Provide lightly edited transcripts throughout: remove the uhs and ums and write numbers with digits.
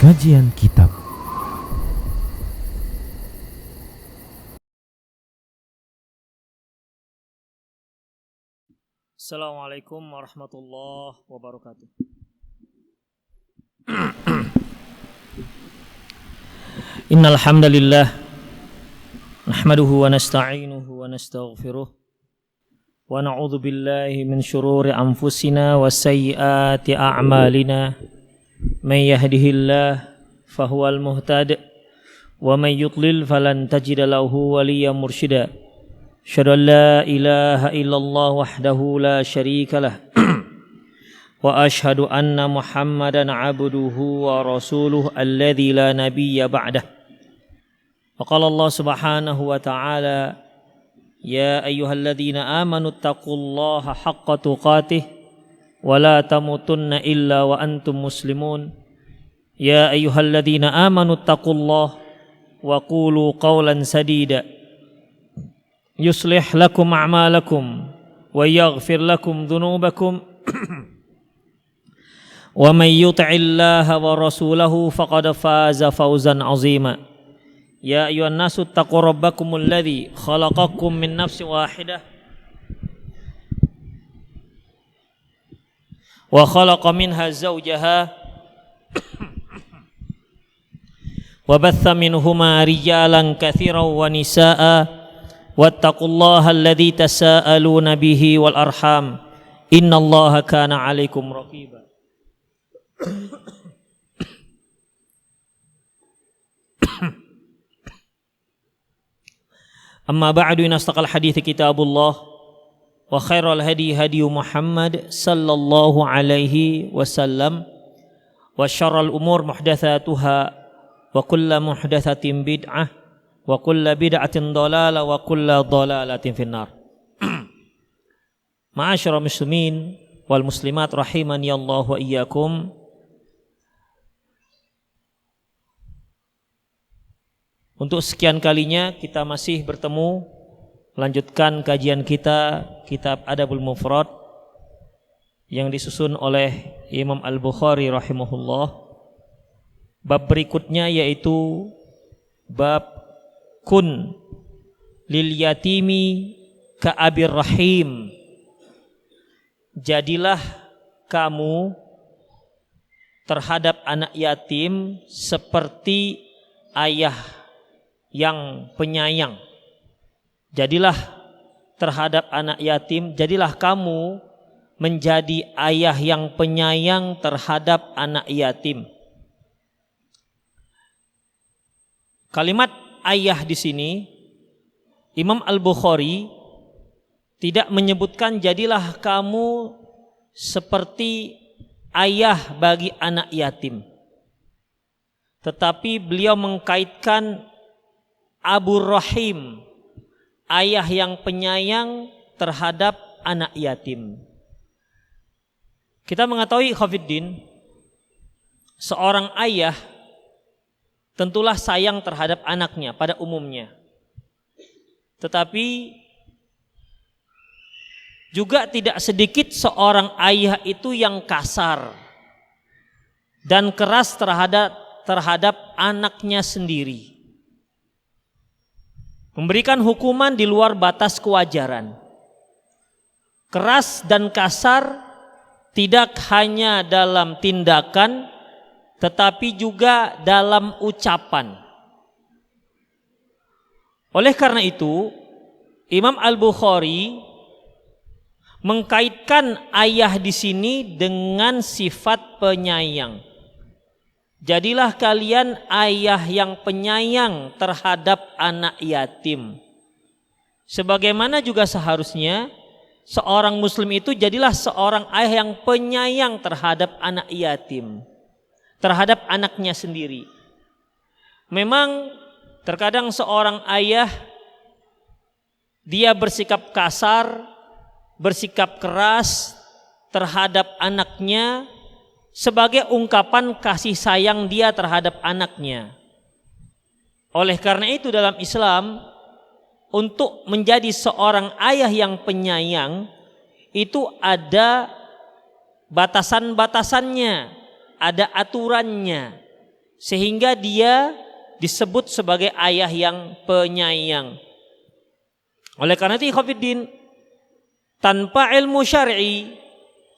Kajian Kitab. Assalamualaikum warahmatullahi wabarakatuh. Innal hamdalillah nahmaduhu wa nasta'inuhu wa nastaghfiruh wa na'udzu billahi min shururi anfusina wa sayyiati a'malina. May yahdihillahu fahuwal muhtadi wa may yudlil falan tajida lahu waliyyan mursyida. Asyhadu an la ilaha illallah wahdahu la syarika lah wa asyhadu anna Muhammadan abduhu wa rasuluhu alladzi la nabiyya ba'dah. Wa qala Allah subhanahu wa ta'ala ya ayyuhalladzina amanu taqullaha haqqa tuqatih wa la tamutunna illa wa antum muslimun. Ya ayyuhalladzina amanu taqullaha wa qulu qawlan sadida yuslih lakum a'malakum wa yaghfir lakum dhunubakum wa may yuti'illaha wa rasulahu faqad faza fawzan 'azima. Ya ayyuhan nasu taqu rabbakumul ladzi khalaqakum min nafsin wahidah wa khalaqa minha zawjaha wa batha minhuma rijalan katsiran wa nisaa'a wattaqullaha alladzi tasaaluna bihi wal arham innallaha kana 'alaikum raqiba. Amma ba'du, in astaqal hadithi kitabullah wa khairal hadi hadi Muhammad sallallahu alaihi wasallam wa syarrul umur muhdatsatuha wa kullu muhdatsatin bid'ah wa kullu bid'atin dhalalah wa kullu dhalalatin finnar. Ma'asyiral muslimin wal muslimat rahimani Allah wa iyyakum. Untuk sekian kalinya kita masih bertemu melanjutkan kajian kita kitab Adabul Mufrad yang disusun oleh Imam Al-Bukhari rahimahullah. Bab berikutnya yaitu bab kun lil yatimi ka abir rahim. Jadilah kamu terhadap anak yatim seperti ayah yang penyayang. Jadilah terhadap anak yatim, jadilah kamu menjadi ayah yang penyayang terhadap anak yatim. Kalimat ayah di sini Imam Al-Bukhari tidak menyebutkan jadilah kamu seperti ayah bagi anak yatim. Tetapi beliau mengkaitkan Abu Rahim, ayah yang penyayang terhadap anak yatim. Kita mengetahui Khafiddin, seorang ayah tentulah sayang terhadap anaknya pada umumnya. Tetapi juga tidak sedikit seorang ayah itu yang kasar dan keras terhadap anaknya sendiri. Memberikan hukuman di luar batas kewajaran. Keras dan kasar tidak hanya dalam tindakan tetapi juga dalam ucapan. Oleh karena itu, Imam Al-Bukhari mengkaitkan ayah di sini dengan sifat penyayang. Jadilah kalian ayah yang penyayang terhadap anak yatim. Sebagaimana juga seharusnya seorang muslim itu jadilah seorang ayah yang penyayang terhadap anak yatim, terhadap anaknya sendiri. Memang terkadang seorang ayah dia bersikap kasar, bersikap keras terhadap anaknya sebagai ungkapan kasih sayang dia terhadap anaknya. Oleh karena itu dalam Islam, untuk menjadi seorang ayah yang penyayang itu ada batasan-batasannya, ada aturannya. sehingga dia disebut sebagai ayah yang penyayang. Oleh karena itu ikhwatiddin, tanpa ilmu syar'i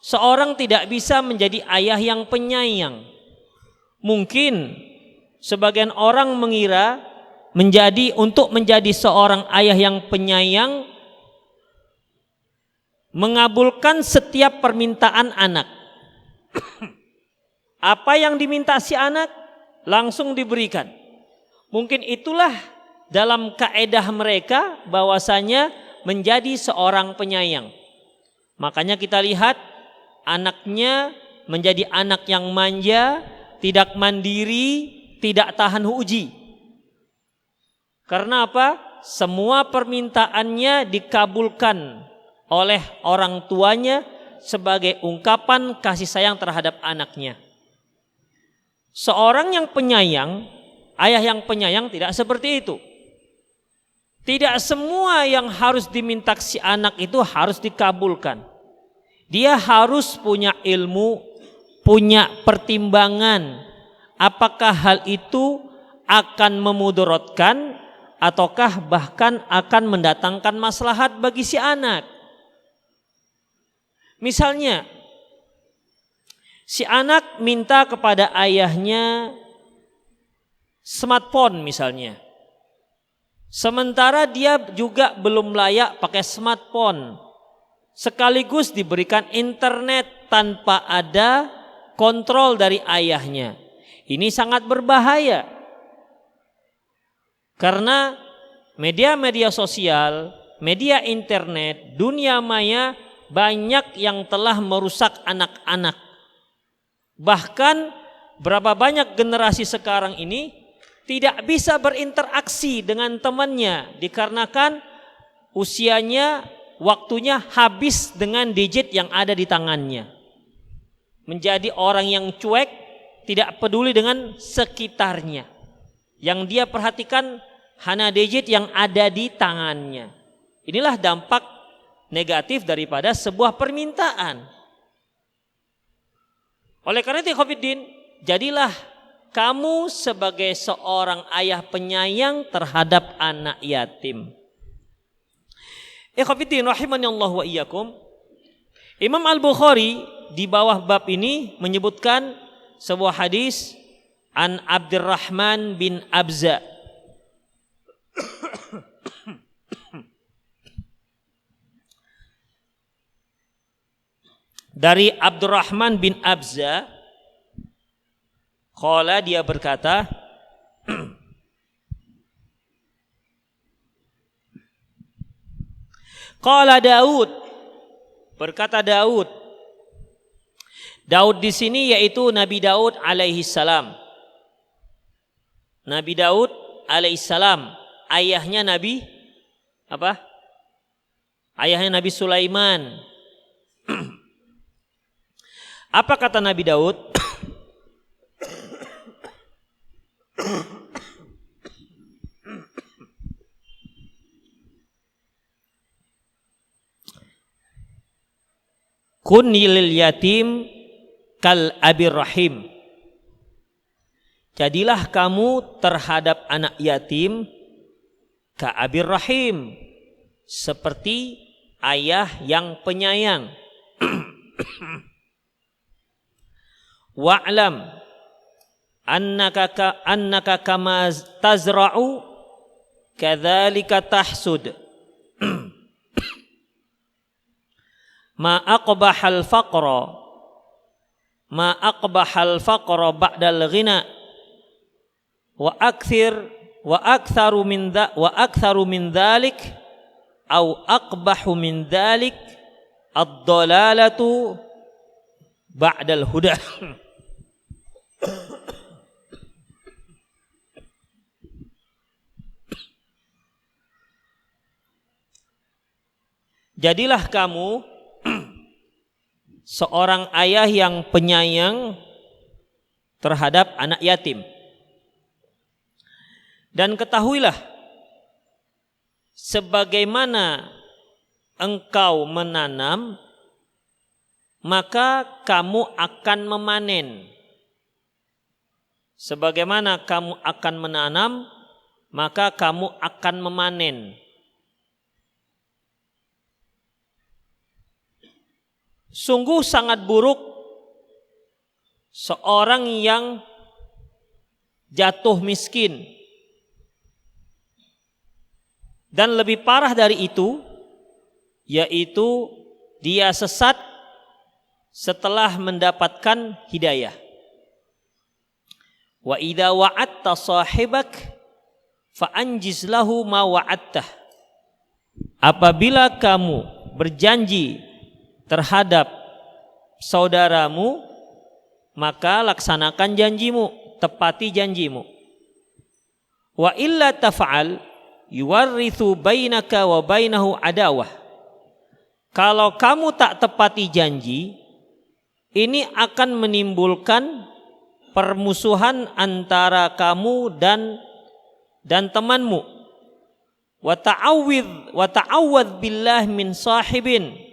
seorang tidak bisa menjadi ayah yang penyayang. Mungkin sebagian orang mengira untuk menjadi seorang ayah yang penyayang mengabulkan setiap permintaan anak. Apa yang diminta si anak langsung diberikan. Mungkin itulah dalam kaedah mereka bahwasanya menjadi seorang penyayang. Makanya kita lihat anaknya menjadi anak yang manja, tidak mandiri, tidak tahan uji. Karena apa? Semua permintaannya dikabulkan oleh orang tuanya sebagai ungkapan kasih sayang terhadap anaknya. Seorang yang penyayang, ayah yang penyayang tidak seperti itu. Tidak semua yang harus diminta si anak itu harus dikabulkan. Dia harus punya ilmu, punya pertimbangan. Apakah hal itu akan memudaratkan ataukah bahkan akan mendatangkan maslahat bagi si anak. Misalnya, si anak minta kepada ayahnya smartphone misalnya. Sementara dia juga belum layak pakai smartphone. Sekaligus diberikan internet tanpa ada kontrol dari ayahnya. Ini sangat berbahaya. Karena media-media sosial, media internet, dunia maya banyak yang telah merusak anak-anak. Bahkan berapa banyak generasi sekarang ini tidak bisa berinteraksi dengan temannya dikarenakan usianya, waktunya habis dengan gadget yang ada di tangannya. Menjadi orang yang cuek, tidak peduli dengan sekitarnya. Yang dia perhatikan hanya gadget yang ada di tangannya. Inilah dampak negatif daripada sebuah permintaan. Oleh karena itu ikhwatiddin, jadilah kamu sebagai seorang ayah penyayang terhadap anak yatim. Ikhwatiddin rahimanallah wa iyyakum. Imam Al-Bukhari di bawah bab ini menyebutkan sebuah hadis an Abdurrahman bin Abza. Dari Abdurrahman bin Abza, qala dia berkata, qala Daud, berkata Daud. Daud di sini yaitu Nabi Daud alaihi salam. Nabi Daud alaihi salam, ayahnya Nabi apa? Ayahnya Nabi Sulaiman. Apa kata Nabi Daud? Kunni lil yatim kal abir rahim. Jadilah kamu terhadap anak yatim ka abir rahim, seperti ayah yang penyayang. Wa'lam annaka kama tazra'u kadzalika tahsud. Ma aqbahal faqra ba'dal ghina wa aktharu min dhalik au aqbahu min dhalik ad-dalalatu ba'dal huda. Jadilah kamu seorang ayah yang penyayang terhadap anak yatim. Dan ketahuilah, sebagaimana engkau menanam, maka kamu akan memanen. sebagaimana kamu akan menanam, maka kamu akan memanen. Sungguh sangat buruk seorang yang jatuh miskin. Dan lebih parah dari itu, yaitu dia sesat setelah mendapatkan hidayah. Wa idza wa'adta sahibak fa anjiz lahu ma wa'adtah. Apabila kamu berjanji terhadap saudaramu, maka laksanakan janjimu, tepati janjimu. Wa illa taf'al yuwarrithu bainaka wa bainahu adawah. Kalau kamu tak tepati janji, ini akan menimbulkan permusuhan antara kamu dan temanmu. Wa ta'awwadz billah min sahibin.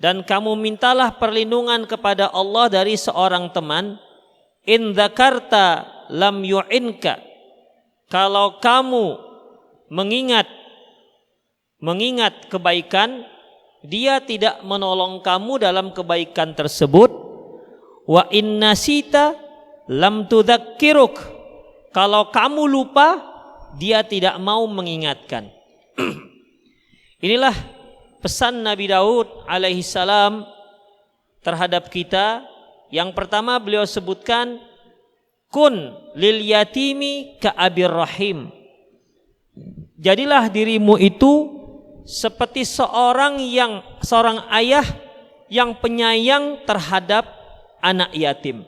Dan kamu mintalah perlindungan kepada Allah dari seorang teman. In dzakarta lam yu'inka. Kalau kamu mengingat kebaikan, dia tidak menolong kamu dalam kebaikan tersebut. Wa in nasita lam tudzakkiruk. Kalau kamu lupa, dia tidak mau mengingatkan. Inilah pesan Nabi Daud alaihi salam terhadap kita. Yang pertama beliau sebutkan, kun lil yatimi ka abir rahim. Jadilah dirimu itu seperti seorang ayah yang penyayang terhadap anak yatim.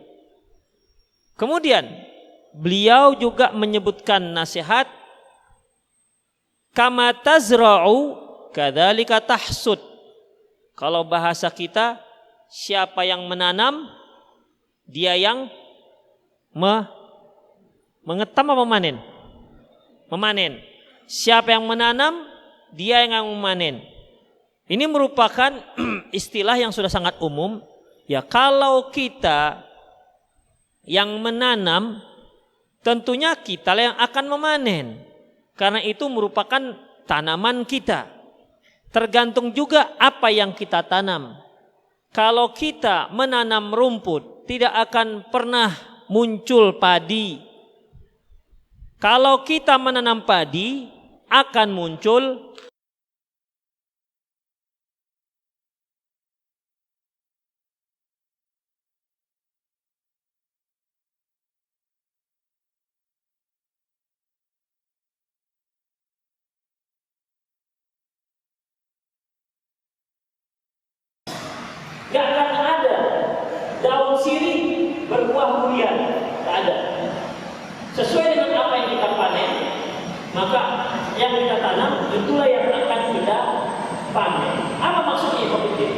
Kemudian beliau juga menyebutkan nasihat, kama tazra'u kadzalika tahsud. Kalau bahasa kita, siapa yang menanam, dia yang mengetam apa memanen? Memanen. Siapa yang menanam, dia yang memanen. Ini merupakan istilah yang sudah sangat umum. Ya, kalau kita yang menanam, tentunya kita yang akan memanen. Karena itu merupakan tanaman kita. Tergantung juga apa yang kita tanam. Kalau kita menanam rumput, tidak akan pernah muncul padi. Kalau kita menanam padi, akan muncul gak akan ada daun sirih berbuah durian, gak ada. Sesuai dengan apa yang kita panen, maka yang kita tanam itulah yang akan kita panen. Apa maksudnya Pak Budi?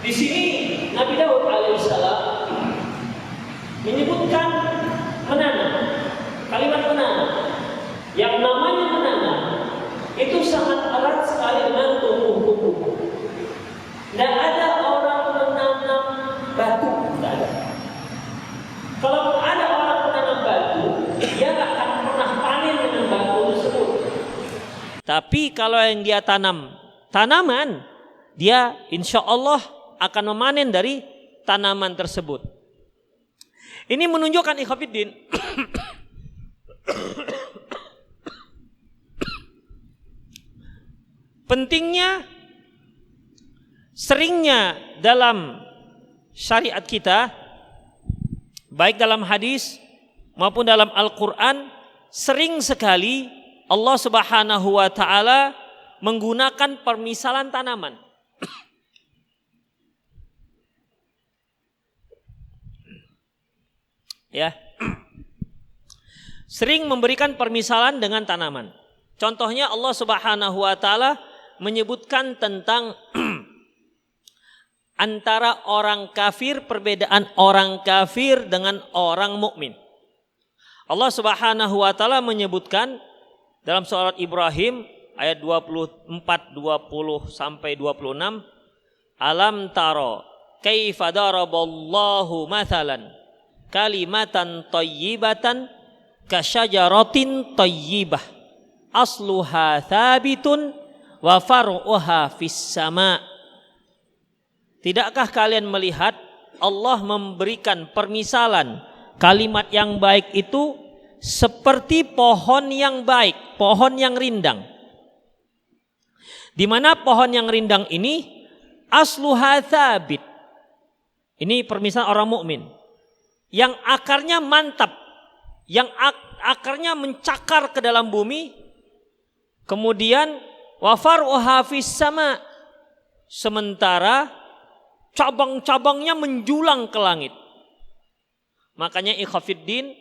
Di sini Nabi Daud alaihissalam menyebutkan menanam, kalimat menanam. Yang namanya menanam itu sangat erat sekali dengan tumbuh-tumbuh. Tidak ada orang menanam batu, tidak ada. Kalau ada orang menanam batu, dia tidak akan pernah panen dengan batu tersebut. Tapi kalau yang dia tanam tanaman, dia insya Allah akan memanen dari tanaman tersebut. Ini menunjukkan ikhwatiddin pentingnya, seringnya dalam syariat kita, baik dalam hadis maupun dalam Al-Quran, sering sekali Allah Subhanahu wa ta'ala menggunakan permisalan tanaman. Ya, sering memberikan permisalan dengan tanaman. Contohnya Allah Subhanahu wa ta'ala menyebutkan tentang antara orang kafir, perbedaan orang kafir dengan orang mukmin. Allah Subhanahu wa taala menyebutkan dalam surat Ibrahim ayat 24, 20 sampai 26, alam taro kaifa daraballahu mathalan kalimatan thayyibatan kasyajaratin thayyibah asluha thabitun wa far'uha fis sama. Tidakkah kalian melihat Allah memberikan permisalan kalimat yang baik itu seperti pohon yang baik, pohon yang rindang. Di mana pohon yang rindang ini asluha thabit. Ini permisalan orang mukmin yang akarnya mantap, yang akarnya mencakar ke dalam bumi, kemudian wa far'uha fis sama, sementara cabang-cabangnya menjulang ke langit. Makanya ikhwafiddin,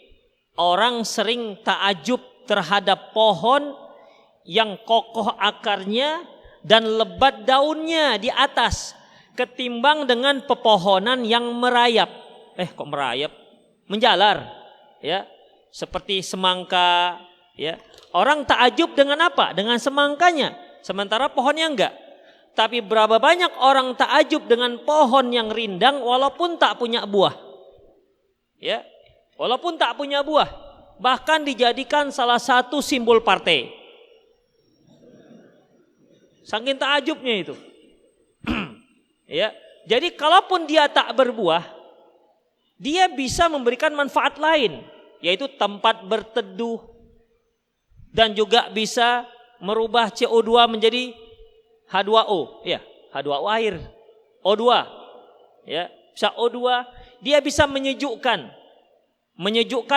orang sering ta'ajub terhadap pohon yang kokoh akarnya dan lebat daunnya di atas ketimbang dengan pepohonan yang merayap. Kok merayap? Menjalar, ya. Seperti semangka, ya. Orang ta'ajub dengan apa? Dengan semangkanya, sementara pohonnya enggak. Tapi berapa banyak orang ta'ajub dengan pohon yang rindang walaupun tak punya buah. Ya, walaupun tak punya buah, bahkan dijadikan salah satu simbol partai. Saking ta'ajubnya itu. Ya, jadi kalaupun dia tak berbuah, dia bisa memberikan manfaat lain, yaitu tempat berteduh, dan juga bisa merubah CO2 menjadi H2O, ya, H2O air, O2, ya, bisa O2, dia bisa menyejukkan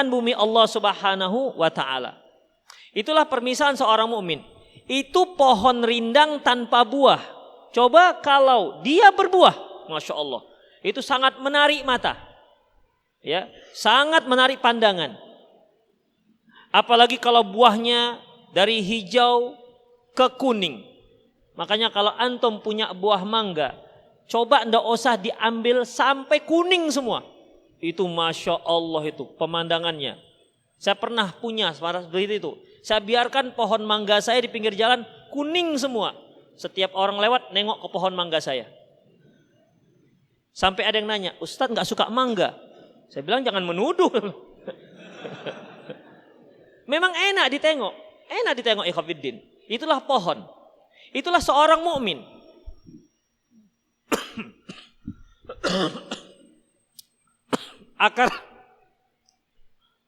bumi Allah Subhanahu wa taala. Itulah permisalan seorang mukmin. Itu pohon rindang tanpa buah. Coba kalau dia berbuah, Masya Allah, itu sangat menarik mata, ya, sangat menarik pandangan. Apalagi kalau buahnya dari hijau ke kuning. Makanya kalau antum punya buah mangga, coba ndak usah diambil sampai kuning semua. Itu Masya Allah itu pemandangannya. Saya pernah punya seperti itu. Saya biarkan pohon mangga saya di pinggir jalan kuning semua. Setiap orang lewat nengok ke pohon mangga saya. Sampai ada yang nanya, Ustadz gak suka mangga? Saya bilang jangan menuduh. Memang enak ditengok ikhwafiddin. Itulah pohon. Itulah seorang mukmin.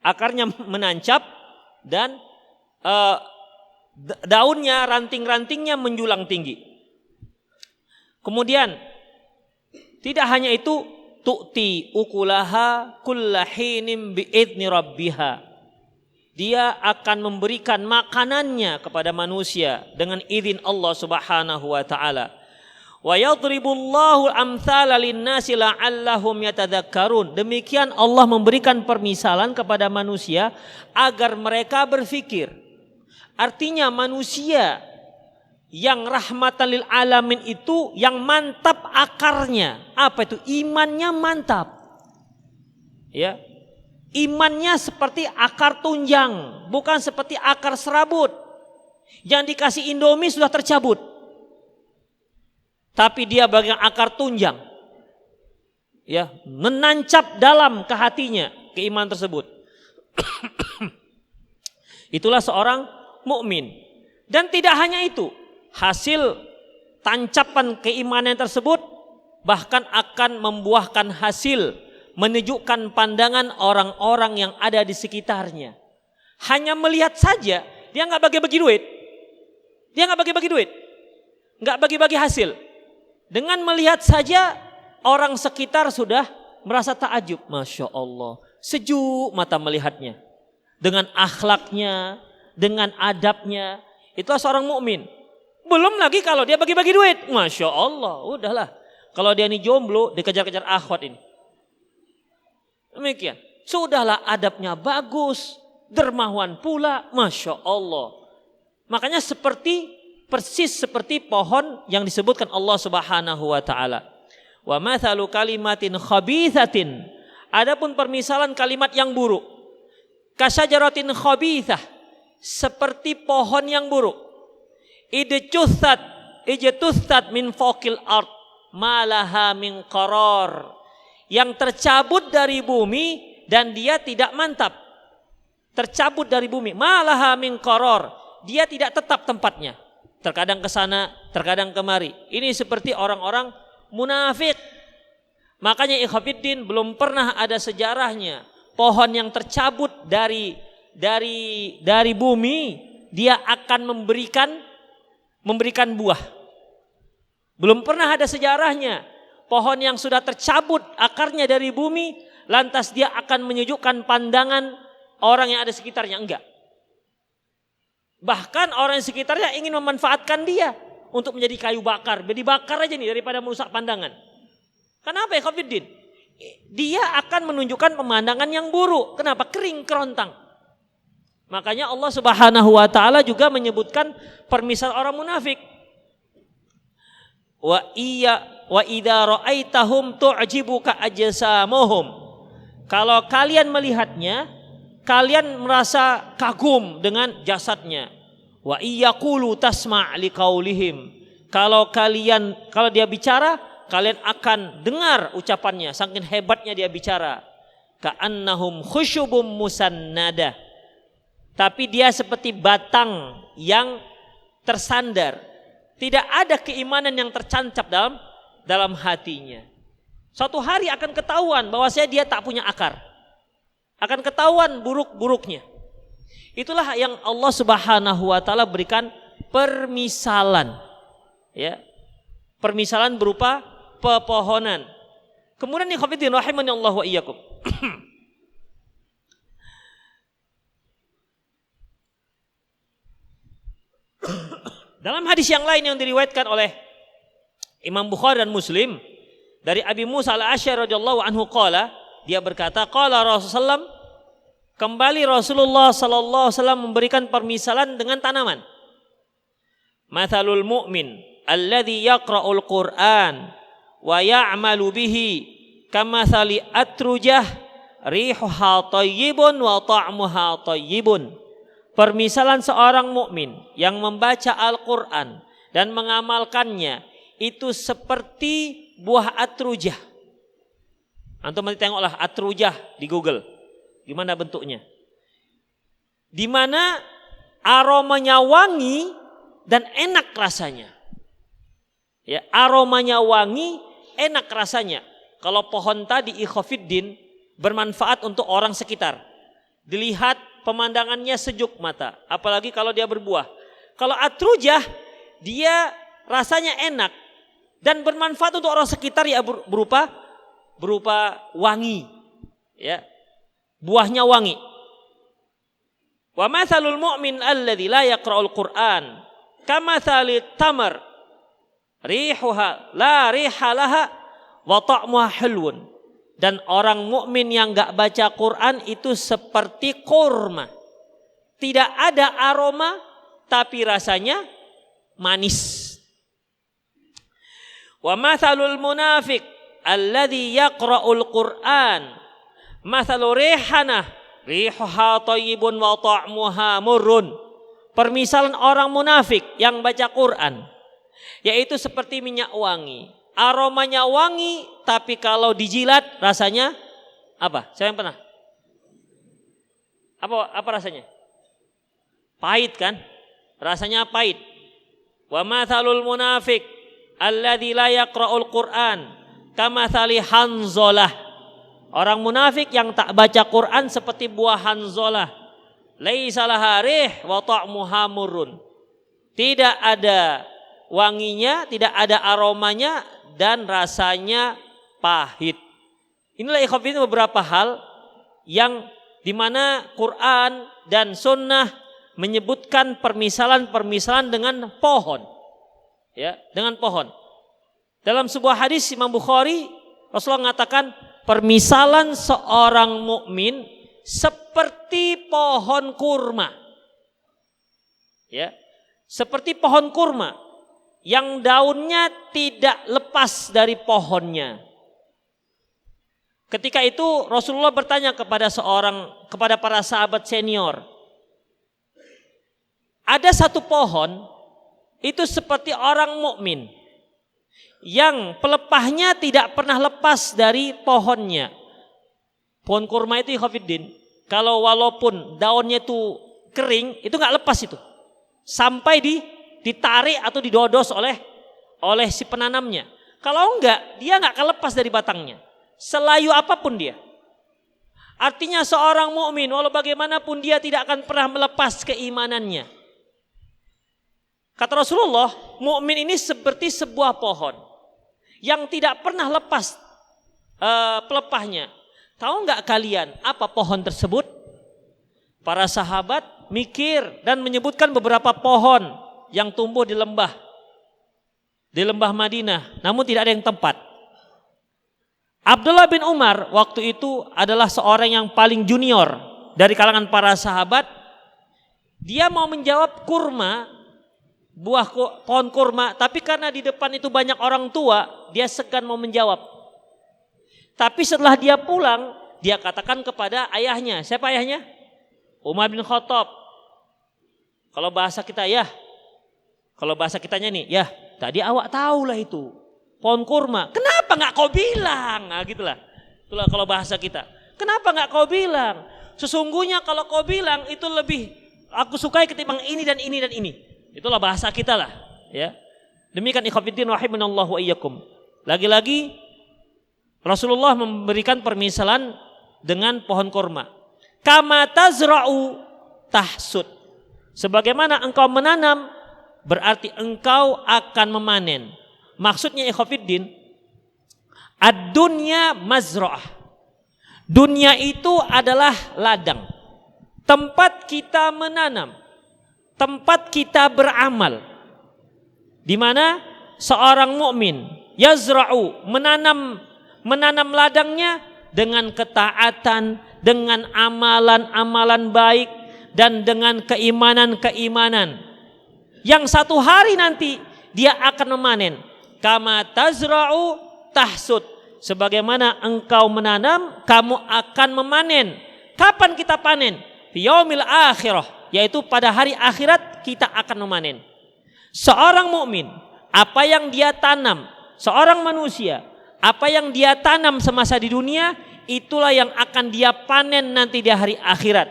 Akarnya menancap dan daunnya, ranting-rantingnya menjulang tinggi. Kemudian tidak hanya itu, tu'ti ukulaha kullahinin bi'idni rabbiha. Dia akan memberikan makanannya kepada manusia dengan izin Allah Subhanahu wa taala. Wa yadribullahu amthala linnasi la'allahum yatadzakkarun. Demikian Allah memberikan permisalan kepada manusia agar mereka berfikir. Artinya manusia yang rahmatan lil alamin itu yang mantap akarnya. Apa itu? Imannya mantap. Ya. Imannya seperti akar tunjang, bukan seperti akar serabut. Yang dikasih Indomie sudah tercabut. Tapi dia bagian akar tunjang. Ya, menancap dalam ke hatinya keimanan tersebut. Itulah seorang mukmin. Dan tidak hanya itu, hasil tancapan keimanan tersebut bahkan akan membuahkan hasil, menunjukkan pandangan orang-orang yang ada di sekitarnya. Hanya melihat saja, dia nggak bagi-bagi duit. Dia nggak bagi-bagi duit, nggak bagi-bagi hasil. Dengan melihat saja, orang sekitar sudah merasa takjub. Masya Allah, sejuk mata melihatnya. Dengan akhlaknya, dengan adabnya, itulah seorang mukmin. Belum lagi kalau dia bagi-bagi duit. Masya Allah, udahlah. Kalau dia ini jomblo, dikejar-kejar akhwat ini. Demikian. Sudahlah adabnya bagus, dermawan pula, Masya Allah. Makanya persis seperti pohon yang disebutkan Allah Subhanahu wa taala. Wa mathalu kalimatin khabithatin. Adapun permisalan kalimat yang buruk. Kasyajaratin khabithah. Seperti pohon yang buruk. Ijtuthat min fawqil ard. Malaha min qarar. Yang tercabut dari bumi dan dia tidak mantap, tercabut dari bumi. Malaha min qaror, dia tidak tetap tempatnya. Terkadang ke sana, terkadang kemari. Ini seperti orang-orang munafik. Makanya ikhwatiddin, belum pernah ada sejarahnya pohon yang tercabut dari bumi dia akan memberikan buah. Belum pernah ada sejarahnya pohon yang sudah tercabut akarnya dari bumi lantas dia akan menyejukkan pandangan orang yang ada sekitarnya. Enggak. Bahkan orang yang sekitarnya ingin memanfaatkan dia untuk menjadi kayu bakar. Dibakar aja nih daripada merusak pandangan. Kenapa ya Khofiddin? Dia akan menunjukkan pemandangan yang buruk. Kenapa? Kering kerontang. Makanya Allah Subhanahu wa taala juga menyebutkan permisal orang munafik. Wa idza ra'aitahum tu'jibuka ajsamuhum. Kalau kalian melihatnya, kalian merasa kagum dengan jasadnya. Wa iyaqulu tasma' liqaulihim. Kalau dia bicara, kalian akan dengar ucapannya, saking hebatnya dia bicara. Ka'annahum khusyubum musannada. Tapi dia seperti batang yang tersandar. Tidak ada keimanan yang tercancap dalam hatinya. Suatu hari akan ketahuan bahwasanya dia tak punya akar. Akan ketahuan buruk-buruknya. Itulah yang Allah Subhanahu wa taala berikan permisalan. Ya. Permisalan berupa pepohonan. Kemudian nih khofiddin rahimani Allah wa iyyakum. Dalam hadis yang lain yang diriwayatkan oleh Imam Bukhari dan Muslim dari Abi Musa al-Asy'ari radhiyallahu anhu qala, dia berkata qala Rasulullah, kembali Rasulullah sallallahu alaihi wasallam memberikan permisalan dengan tanaman. Mathalul mu'min alladzi yaqra'ul Qur'an wa ya'malu bihi kamathali atrujah rihuha thayyibun wa ta'muha thayyibun. Permisalan seorang mukmin yang membaca Al-Qur'an dan mengamalkannya itu seperti buah atrujah. Antum nanti tengoklah atrujah di Google. Gimana bentuknya? Di mana aromanya wangi dan enak rasanya. Ya, aromanya wangi, enak rasanya. Kalau pohon tadi ikhwafiddin bermanfaat untuk orang sekitar. Dilihat pemandangannya sejuk mata, apalagi kalau dia berbuah. Kalau atrujah dia rasanya enak dan bermanfaat untuk orang sekitar ya berupa wangi. Ya. Buahnya wangi. Wa mathalul mu'min alladzi la yaqra'ul Qur'an kamathali tamar rihuha la rihalaha wa ta'muha hulwun. Dan orang mukmin yang enggak baca Quran itu seperti kurma. Tidak ada aroma tapi rasanya manis. Wa mathalul munafiq alladzi yaqra'ul Qur'an mathalu rihanah rihuha thayyibun wa ta'muha murrun. Permisalan orang munafik yang baca Quran yaitu seperti minyak wangi. Aromanya wangi, tapi kalau dijilat rasanya apa? Siapa yang pernah? Apa rasanya? Pahit kan? Rasanya pahit. Wa mathalul munafiq alladzi la yaqra'ul Qur'an kamathali hanzalah. Orang munafik yang tak baca Quran seperti buah hanzalah. Laisa laha rih wa ta'muha murrun. Tidak ada wanginya, tidak ada aromanya dan rasanya pahit. Inilah ikhwatiddin beberapa hal yang dimana Quran dan Sunnah menyebutkan permisalan-permisalan dengan pohon, ya, dengan pohon. Dalam sebuah hadis Imam Bukhari, Rasulullah mengatakan permisalan seorang mukmin seperti pohon kurma, ya, seperti pohon kurma yang daunnya tidak lepas dari pohonnya. Ketika itu Rasulullah bertanya kepada para sahabat senior. Ada satu pohon itu seperti orang mukmin yang pelepahnya tidak pernah lepas dari pohonnya. Pohon kurma itu ikhwatiddin, kalau walaupun daunnya itu kering, itu nggak lepas itu. Sampai ditarik atau didodos oleh si penanamnya. Kalau enggak, dia nggak akan lepas dari batangnya. Selayu apapun dia. Artinya seorang mukmin walau bagaimanapun dia tidak akan pernah melepas keimanannya. Kata Rasulullah, mukmin ini seperti sebuah pohon yang tidak pernah lepas pelepahnya. Tahu nggak kalian apa pohon tersebut? Para sahabat mikir dan menyebutkan beberapa pohon yang tumbuh di lembah Madinah, namun tidak ada yang tepat. Abdullah bin Umar waktu itu adalah seorang yang paling junior dari kalangan para sahabat. Dia mau menjawab kurma, pohon kurma, tapi karena di depan itu banyak orang tua, dia segan mau menjawab. Tapi setelah dia pulang, dia katakan kepada ayahnya. Siapa ayahnya? Umar bin Khattab. Kalau bahasa kita ya, kalau bahasa kitanya nih, ya tadi awak tahulah itu pohon kurma. Kenapa nggak kau bilang? Nah, gitulah. Itulah kalau bahasa kita. Kenapa nggak kau bilang? Sesungguhnya kalau kau bilang itu lebih aku sukai ketimbang ini dan ini dan ini. Itulah bahasa kita lah. Ya. Demikian ikhwatiddin rahimanallahu wa iyyakum. Lagi-lagi Rasulullah memberikan permisalan dengan pohon kurma. Kama tazra'u tahsud. Sebagaimana engkau menanam, berarti engkau akan memanen. Maksudnya ikhwatiddin, ad-dunya mazra'ah. Dunia itu adalah ladang. Tempat kita menanam, tempat kita beramal. Di mana seorang mukmin yazra'u, menanam ladangnya dengan ketaatan, dengan amalan-amalan baik dan dengan keimanan-keimanan. Yang satu hari nanti dia akan memanen. Kama tazra'u tahsud. Sebagaimana engkau menanam, kamu akan memanen. Kapan kita panen? Fi yaumil akhirah, yaitu pada hari akhirat kita akan memanen. Seorang mukmin, apa yang dia tanam, seorang manusia, apa yang dia tanam semasa di dunia, itulah yang akan dia panen nanti di hari akhirat.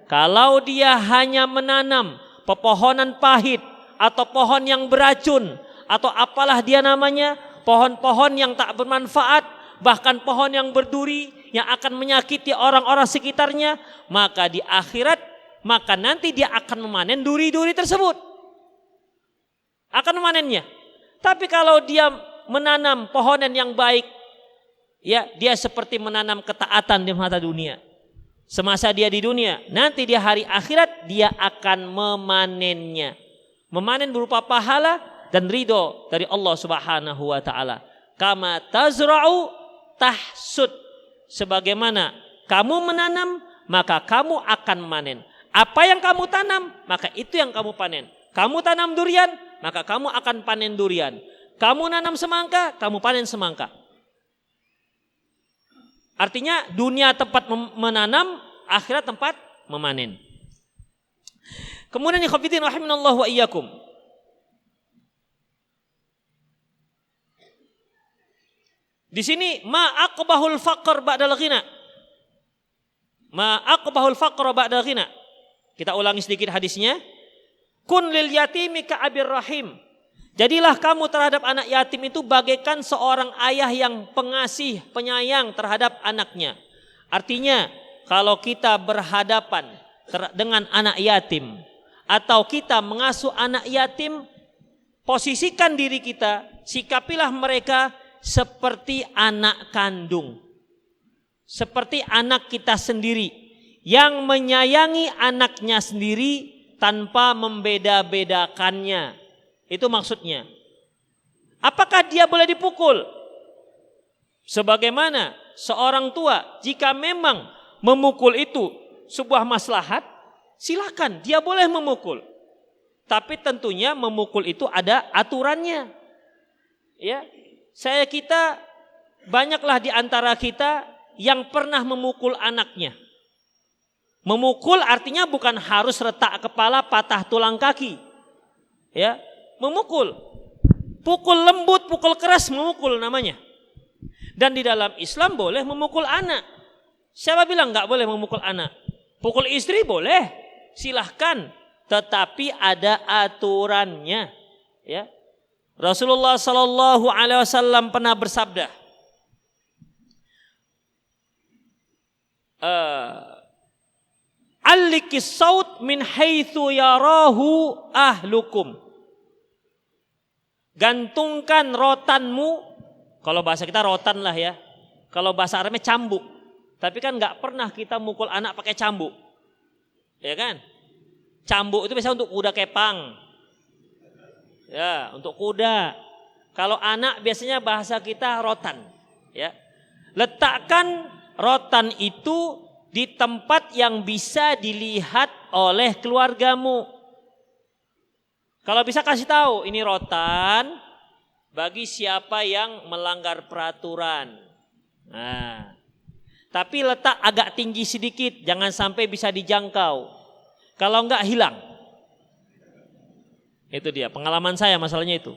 Kalau dia hanya menanam pepohonan pahit atau pohon yang beracun atau apalah dia namanya, pohon-pohon yang tak bermanfaat, bahkan pohon yang berduri yang akan menyakiti orang-orang sekitarnya, maka di akhirat, maka nanti dia akan memanen duri-duri tersebut. Akan memanennya. Tapi kalau dia menanam pohonan yang baik, ya dia seperti menanam ketaatan di mata dunia. Semasa dia di dunia, nanti di hari akhirat dia akan memanennya. Memanen berupa pahala dan ridho dari Allah Subhanahu wa taala. Kama tazra'u tahsud. Sebagaimana kamu menanam, maka kamu akan memanen. Apa yang kamu tanam, maka itu yang kamu panen. Kamu tanam durian, maka kamu akan panen durian. Kamu nanam semangka, kamu panen semangka. Artinya dunia tempat menanam, akhirat tempat memanen. Kemudian ikhwatiddin rahimanallahu wa iyyakum. Di sini ma aqbahul faqr ba'dal ghina. Ma aqbahul faqr ba'dal ghina. Kita ulangi sedikit hadisnya. Kun lil yatimi ka'abir rahim. Jadilah kamu terhadap anak yatim itu bagaikan seorang ayah yang pengasih, penyayang terhadap anaknya. Artinya, kalau kita berhadapan dengan anak yatim atau kita mengasuh anak yatim, posisikan diri kita, sikapilah mereka seperti anak kandung. Seperti anak kita sendiri yang menyayangi anaknya sendiri tanpa membeda-bedakannya. Itu maksudnya. Apakah dia boleh dipukul? Sebagaimana seorang tua, jika memang memukul itu sebuah maslahat, silakan dia boleh memukul. Tapi tentunya memukul itu ada aturannya. Ya, kita banyaklah di antara kita yang pernah memukul anaknya. Memukul artinya bukan harus retak kepala, patah tulang kaki. Ya, memukul. Pukul lembut, pukul keras, memukul namanya. Dan di dalam Islam boleh memukul anak. Siapa bilang nggak boleh memukul anak? Pukul istri boleh, silahkan, tetapi ada aturannya. Ya, Rasulullah Sallallahu Alaihi Wasallam pernah bersabda, "Allikis saut min haitsu yarahu ahlukum." Gantungkan rotanmu, kalau bahasa kita rotan lah ya. Kalau bahasa Arabnya cambuk. Tapi kan nggak pernah kita mukul anak pakai cambuk, ya kan? Cambuk itu biasanya untuk kuda kepang, ya, untuk kuda. Kalau anak biasanya bahasa kita rotan, ya. Letakkan rotan itu di tempat yang bisa dilihat oleh keluargamu. Kalau bisa kasih tahu ini rotan bagi siapa yang melanggar peraturan. Nah, tapi letak agak tinggi sedikit, jangan sampai bisa dijangkau. Kalau enggak hilang. Itu dia pengalaman saya masalahnya itu.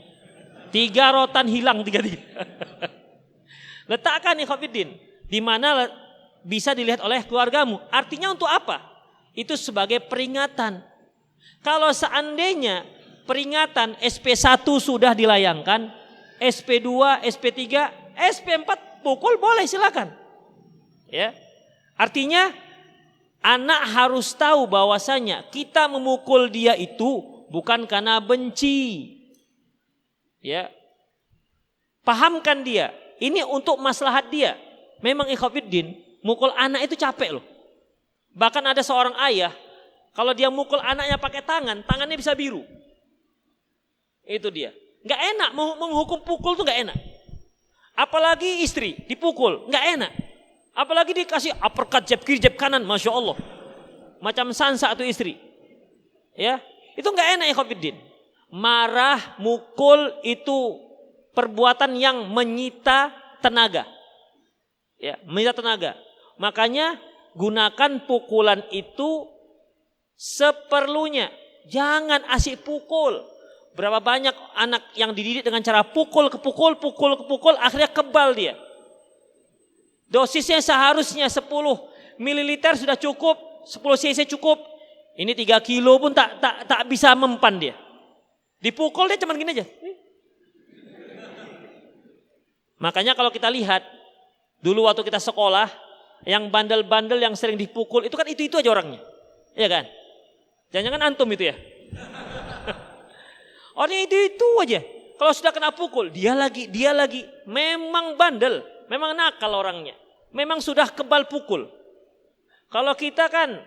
3 rotan hilang 3. Letakkan ikhwatiddin di mana bisa dilihat oleh keluargamu. Artinya untuk apa? Itu sebagai peringatan. Kalau seandainya peringatan SP1 sudah dilayangkan, SP2, SP3, SP4 pukul boleh silakan. Ya. Artinya anak harus tahu bahwasanya kita memukul dia itu bukan karena benci. Ya. Pahamkan dia, ini untuk maslahat dia. Memang ikhwatiddin, mukul anak itu capek loh. Bahkan ada seorang ayah, kalau dia mukul anaknya pakai tangan, tangannya bisa biru. Itu dia. Enggak enak menghukum pukul tuh enggak enak. Apalagi istri dipukul, enggak enak. Apalagi dikasih uppercut jab kiri jab kanan, masya Allah, macam Sansa atau istri, ya itu nggak enak ya ikhwatiddin. Marah, mukul itu perbuatan yang menyita tenaga, ya menyita tenaga. Makanya gunakan pukulan itu seperlunya, jangan asik pukul. Berapa banyak anak yang dididik dengan cara pukul, kepukul, akhirnya kebal dia. Dosisnya seharusnya 10 mililiter sudah cukup, 10 cc cukup. Ini 3 kilo pun tak bisa mempan dia. Dipukul dia cuman gini aja. Makanya kalau kita lihat dulu waktu kita sekolah, yang bandel-bandel yang sering dipukul itu kan itu aja orangnya. Iya kan? Jangan-jangan antum itu ya. Orangnya itu aja. Kalau sudah kena pukul, dia lagi. Memang bandel, memang nakal orangnya. Memang sudah kebal pukul. Kalau kita kan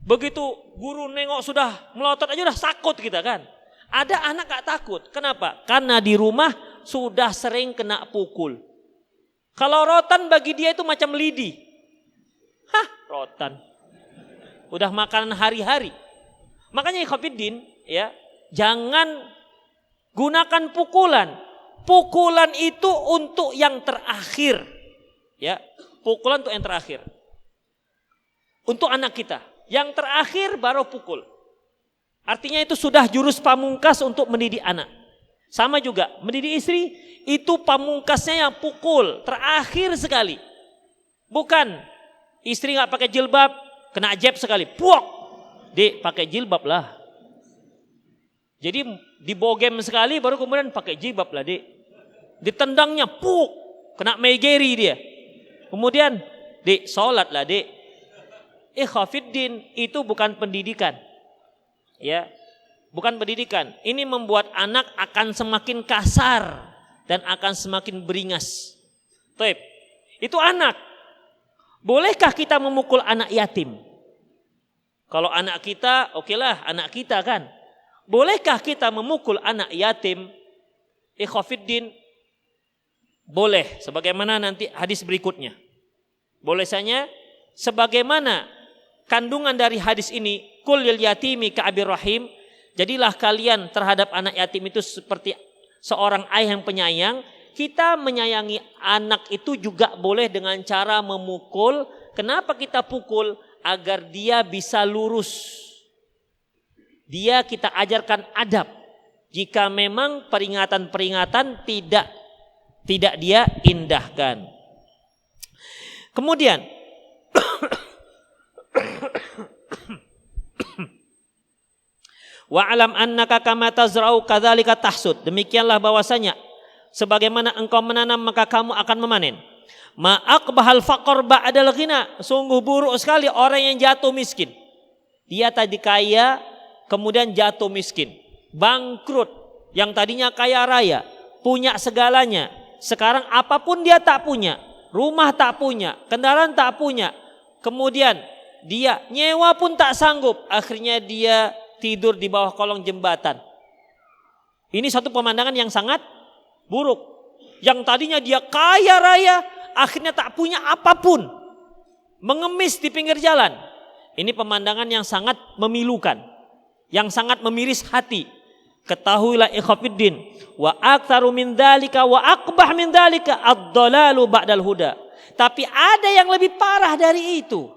begitu guru nengok sudah melotot aja udah takut kita kan. Ada anak gak takut. Kenapa? Karena di rumah sudah sering kena pukul. Kalau rotan bagi dia itu macam lidi. Rotan. Udah makanan hari-hari. Makanya ikhwatiddin, ya, jangan gunakan pukulan. Pukulan itu untuk yang terakhir. Ya, pukulan untuk yang terakhir. Untuk anak kita. Yang terakhir baru pukul. Artinya itu sudah jurus pamungkas untuk mendidik anak. Sama juga mendidik istri, itu pamungkasnya yang pukul. Terakhir sekali. Bukan istri gak pakai jilbab, kena jab sekali. Puak. Dek, pakai jilbab lah. Jadi dibogem sekali baru kemudian pakai jilbab lah dek. Ditendangnya, puk. Kena megeri dia. Kemudian, dek, sholat lah dek. Ikhwatiddin, itu bukan pendidikan. Ya, bukan pendidikan. Ini membuat anak akan semakin kasar dan akan semakin beringas. Baik, itu anak. Bolehkah kita memukul anak yatim? Kalau anak kita, okelah anak kita kan. Bolehkah kita memukul anak yatim? Ikhwatiddin, boleh. Sebagaimana nanti hadis berikutnya. Boleh saja, sebagaimana kandungan dari hadis ini, kul lil yatimi ka'abir rahim, jadilah kalian terhadap anak yatim itu seperti seorang ayah yang penyayang. Kita menyayangi anak itu juga boleh dengan cara memukul. Kenapa kita pukul? Agar dia bisa lurus. Dia kita ajarkan adab. Jika memang peringatan-peringatan tidak dia indahkan. Kemudian Wa alam annaka kama tazra'u kadzalika tahsud. Demikianlah bahwasanya sebagaimana engkau menanam maka kamu akan memanen. Ma aqbahal faqr ba'dal ghina. Sungguh buruk sekali orang yang jatuh miskin. Dia tadi kaya kemudian jatuh miskin, bangkrut. Yang tadinya kaya raya, punya segalanya, sekarang apapun dia tak punya. Rumah tak punya, kendaraan tak punya. Kemudian dia nyewa pun tak sanggup. Akhirnya dia tidur di bawah kolong jembatan. Ini satu pemandangan yang sangat buruk. Yang tadinya dia kaya raya, akhirnya tak punya apapun, mengemis di pinggir jalan. Ini pemandangan yang sangat memilukan, yang sangat memiris hati. Ketahuilah ikhwafiddin, wa aktsaru min dzalika wa aqbah min dzalika ad-dhalalu ba'dal huda. Tapi ada yang lebih parah dari itu.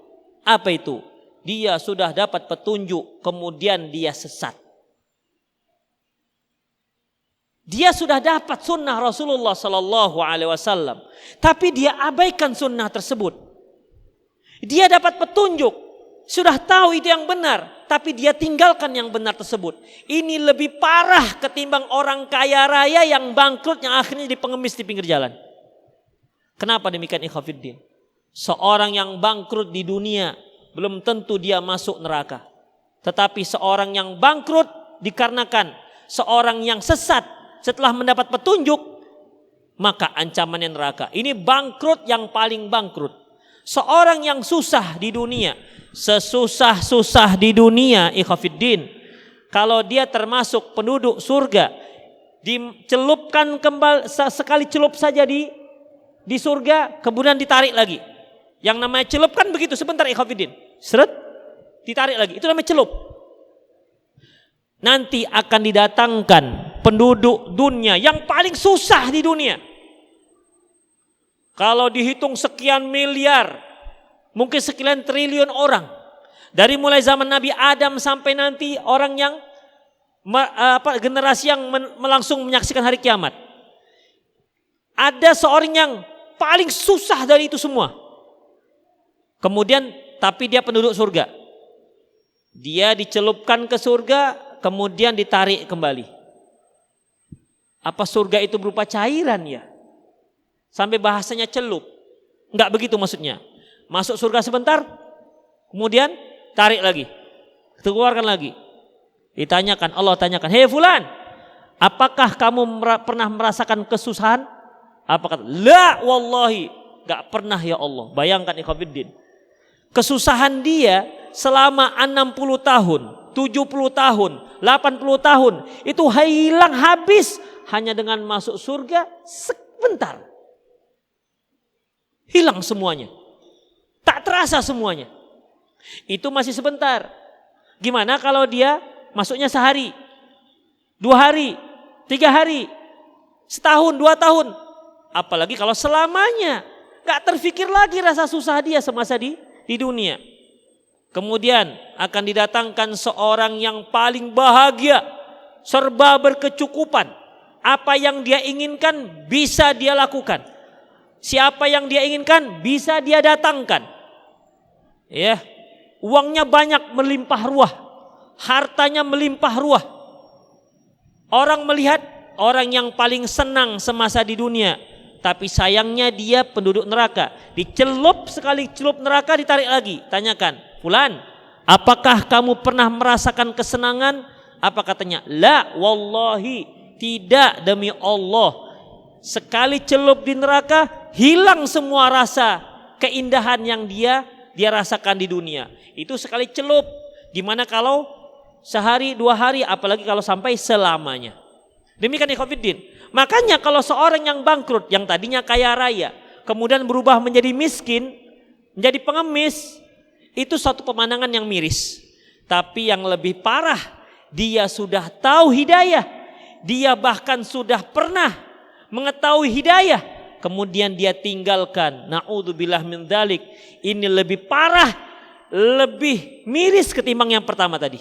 Apa itu? Dia sudah dapat petunjuk kemudian dia sesat. Dia sudah dapat sunnah Rasulullah sallallahu alaihi wasallam, tapi dia abaikan sunnah tersebut. Dia dapat petunjuk, sudah tahu itu yang benar, tapi dia tinggalkan yang benar tersebut. Ini lebih parah ketimbang orang kaya raya yang bangkrut yang akhirnya jadi pengemis di pinggir jalan. Kenapa demikian ikhwafiddin? Seorang yang bangkrut di dunia belum tentu dia masuk neraka. Tetapi seorang yang bangkrut dikarenakan seorang yang sesat setelah mendapat petunjuk, maka ancamannya neraka. Ini bangkrut yang paling bangkrut. Seorang yang susah di dunia, sesusah-susah di dunia ikhwafiddin, kalau dia termasuk penduduk surga, dicelupkan kembali sekali celup saja di surga, kemudian ditarik lagi. Yang namanya celup kan begitu, sebentar ikhwafiddin, seret, ditarik lagi, itu namanya celup. Nanti akan didatangkan penduduk dunia yang paling susah di dunia. Kalau dihitung sekian miliar, mungkin sekian triliun orang. Dari mulai zaman Nabi Adam sampai nanti orang yang generasi yang langsung menyaksikan hari kiamat. Ada seorang yang paling susah dari itu semua. Kemudian tapi dia penduduk surga. Dia dicelupkan ke surga, kemudian ditarik kembali. Apa surga itu berupa cairan ya? Sampai bahasanya celup. Enggak begitu maksudnya. Masuk surga sebentar, kemudian tarik lagi, keluarkan lagi. Ditanyakan, Allah tanyakan, hei fulan, apakah kamu pernah merasakan kesusahan? Apa kata? La wallahi, enggak pernah ya Allah. Bayangkan ikhwafiddin, kesusahan dia selama 60 tahun, 70 tahun, 80 tahun, itu hilang habis hanya dengan masuk surga sebentar. Hilang semuanya. Tak terasa semuanya. Itu masih sebentar. Gimana kalau dia masuknya sehari, 2 hari, 3 hari, setahun, 2 tahun. Apalagi kalau selamanya. Gak terfikir lagi rasa susah dia semasa di dunia. Kemudian akan didatangkan seorang yang paling bahagia, serba berkecukupan. Apa yang dia inginkan bisa dia lakukan. Siapa yang dia inginkan bisa dia datangkan. Ya, uangnya banyak melimpah ruah, hartanya melimpah ruah. Orang melihat orang yang paling senang semasa di dunia, tapi sayangnya dia penduduk neraka. Dicelup sekali celup neraka, ditarik lagi. Tanyakan, fulan, apakah kamu pernah merasakan kesenangan? Apa katanya? La wallahi, tidak demi Allah. Sekali celup di neraka, hilang semua rasa keindahan yang dia rasakan di dunia. Itu sekali celup. Gimana kalau sehari, 2 hari, apalagi kalau sampai selamanya. Demikian ikhwafiddin. Makanya kalau seorang yang bangkrut, yang tadinya kaya raya, kemudian berubah menjadi miskin, menjadi pengemis, itu satu pemandangan yang miris. Tapi yang lebih parah, dia sudah tahu hidayah, dia bahkan sudah pernah mengetahui hidayah, kemudian dia tinggalkan. Na'udzubillah min dzalik. Ini lebih parah, lebih miris ketimbang yang pertama tadi.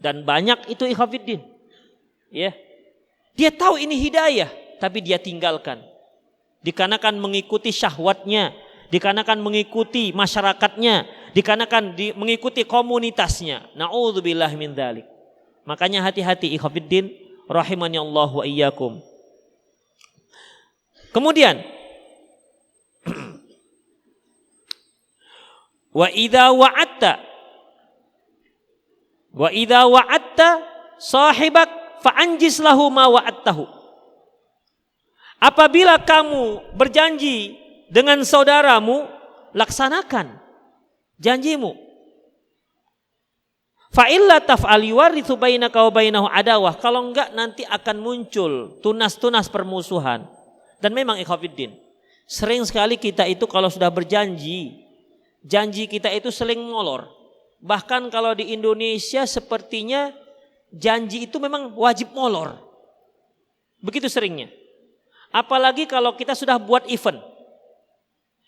Dan banyak itu ikhwafiddin. Ya. Dia tahu ini hidayah, tapi dia tinggalkan. Dikarenakan mengikuti syahwatnya, dikarenakan mengikuti masyarakatnya, dikarenakan mengikuti komunitasnya. Na'udzubillah min dzalik. Makanya hati-hati ikhwatiddin rahimani Allah wa iyyakum. Kemudian wa idza wa'atta sahibak fa'anjis lahu ma wa'attahu. Apabila kamu berjanji dengan saudaramu, laksanakan janjimu. Fa illa taf'al yuwarithu bainaka wa bainahu adawah. Kalau enggak nanti akan muncul tunas-tunas permusuhan. Dan memang ikhwatiddin, sering sekali kita itu kalau sudah berjanji, janji kita itu seling molor. Bahkan kalau di Indonesia sepertinya janji itu memang wajib molor. Begitu seringnya. Apalagi kalau kita sudah buat event.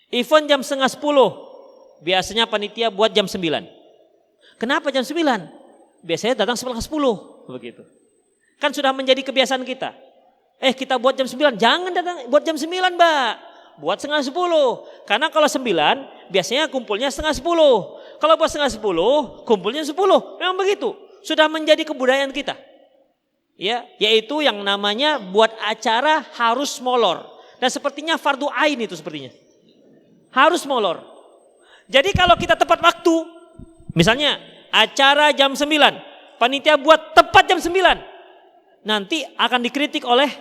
Event jam 9:30. Biasanya panitia buat jam 9. Kenapa jam 9? Biasanya datang 9:10. Begitu. Kan sudah menjadi kebiasaan kita. Kita buat jam 9. Jangan datang buat jam 9, Mbak. Buat 9:30. Karena kalau 9 biasanya kumpulnya 9:30. Kalau buat 9:30 kumpulnya 10. Memang begitu. Sudah menjadi kebudayaan kita. Ya, yaitu yang namanya buat acara harus molor. Dan sepertinya fardu ain itu sepertinya. Harus molor. Jadi kalau kita tepat waktu, misalnya acara jam 9, panitia buat tepat jam 9. Nanti akan dikritik oleh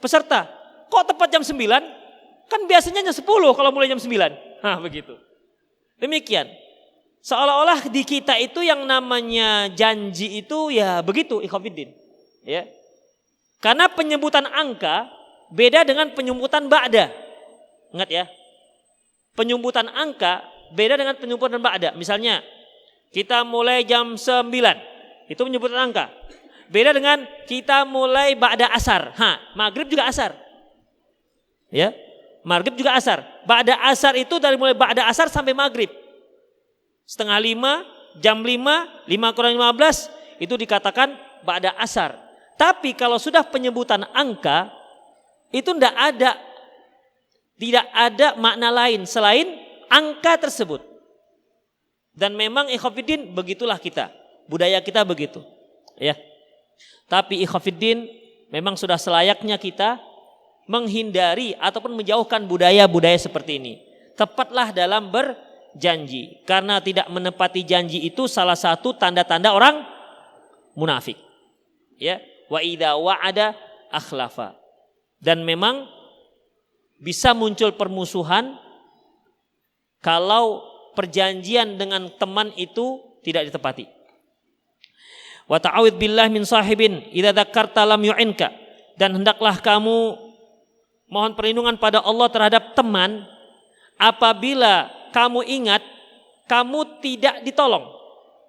peserta. Kok tepat jam 9? Kan biasanya jam 10 kalau mulai jam 9. Begitu. Demikian. Seolah-olah di kita itu yang namanya janji itu ya begitu ikhwatiddin. Ya. Karena penyebutan angka beda dengan penyebutan ba'da. Ingat ya. Penyebutan angka beda dengan penyebutan ba'da. Misalnya kita mulai jam 9. Itu penyebutan angka. Beda dengan kita mulai ba'da asar. Maghrib juga asar. Ya. Maghrib juga asar. Ba'da asar itu dari mulai ba'da asar sampai maghrib. 4:30, jam 5, 5:15 itu dikatakan ba'da asar. Tapi kalau sudah penyebutan angka itu tidak ada makna lain selain angka tersebut. Dan memang ikhwatiddin begitulah kita. Budaya kita begitu. Ya. Tapi ikhwatiddin memang sudah selayaknya kita menghindari ataupun menjauhkan budaya-budaya seperti ini. Tepatlah dalam berjanji. Karena tidak menepati janji itu salah satu tanda-tanda orang munafik. Ya, wa idza wa'ada akhlafa. Dan memang bisa muncul permusuhan kalau perjanjian dengan teman itu tidak ditepati. Wa ta'awidz billah min sahibin idza dzakarta lam yu'inka. Dan hendaklah kamu mohon perlindungan pada Allah terhadap teman apabila kamu ingat kamu tidak ditolong.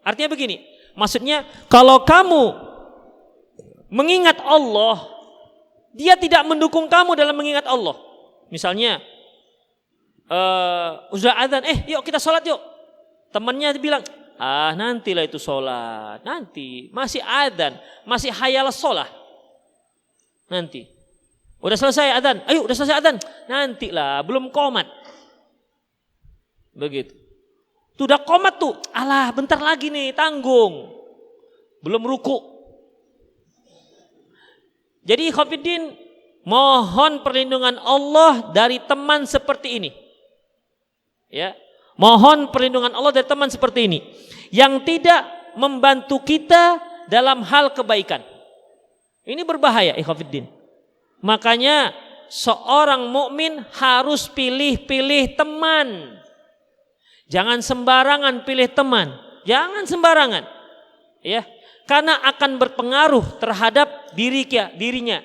Artinya begini, maksudnya kalau kamu mengingat Allah, dia tidak mendukung kamu dalam mengingat Allah. Misalnya udah azan, yuk kita sholat yuk. Temannya bilang, nantilah itu sholat, nanti masih adzan, masih hayal sholat, nanti. Udah selesai adzan, udah selesai adzan, nantilah, belum qomat. Begitu. Tuh udah qomat tuh, bentar lagi nih, tanggung, belum ruku. Jadi ikhwatiddin, mohon perlindungan Allah dari teman seperti ini. Ya. Mohon perlindungan Allah dari teman seperti ini yang tidak membantu kita dalam hal kebaikan. Ini berbahaya ikhwatiddin. Makanya seorang mukmin harus pilih-pilih teman. Jangan sembarangan pilih teman. Jangan sembarangan. Ya, karena akan berpengaruh terhadap dirinya.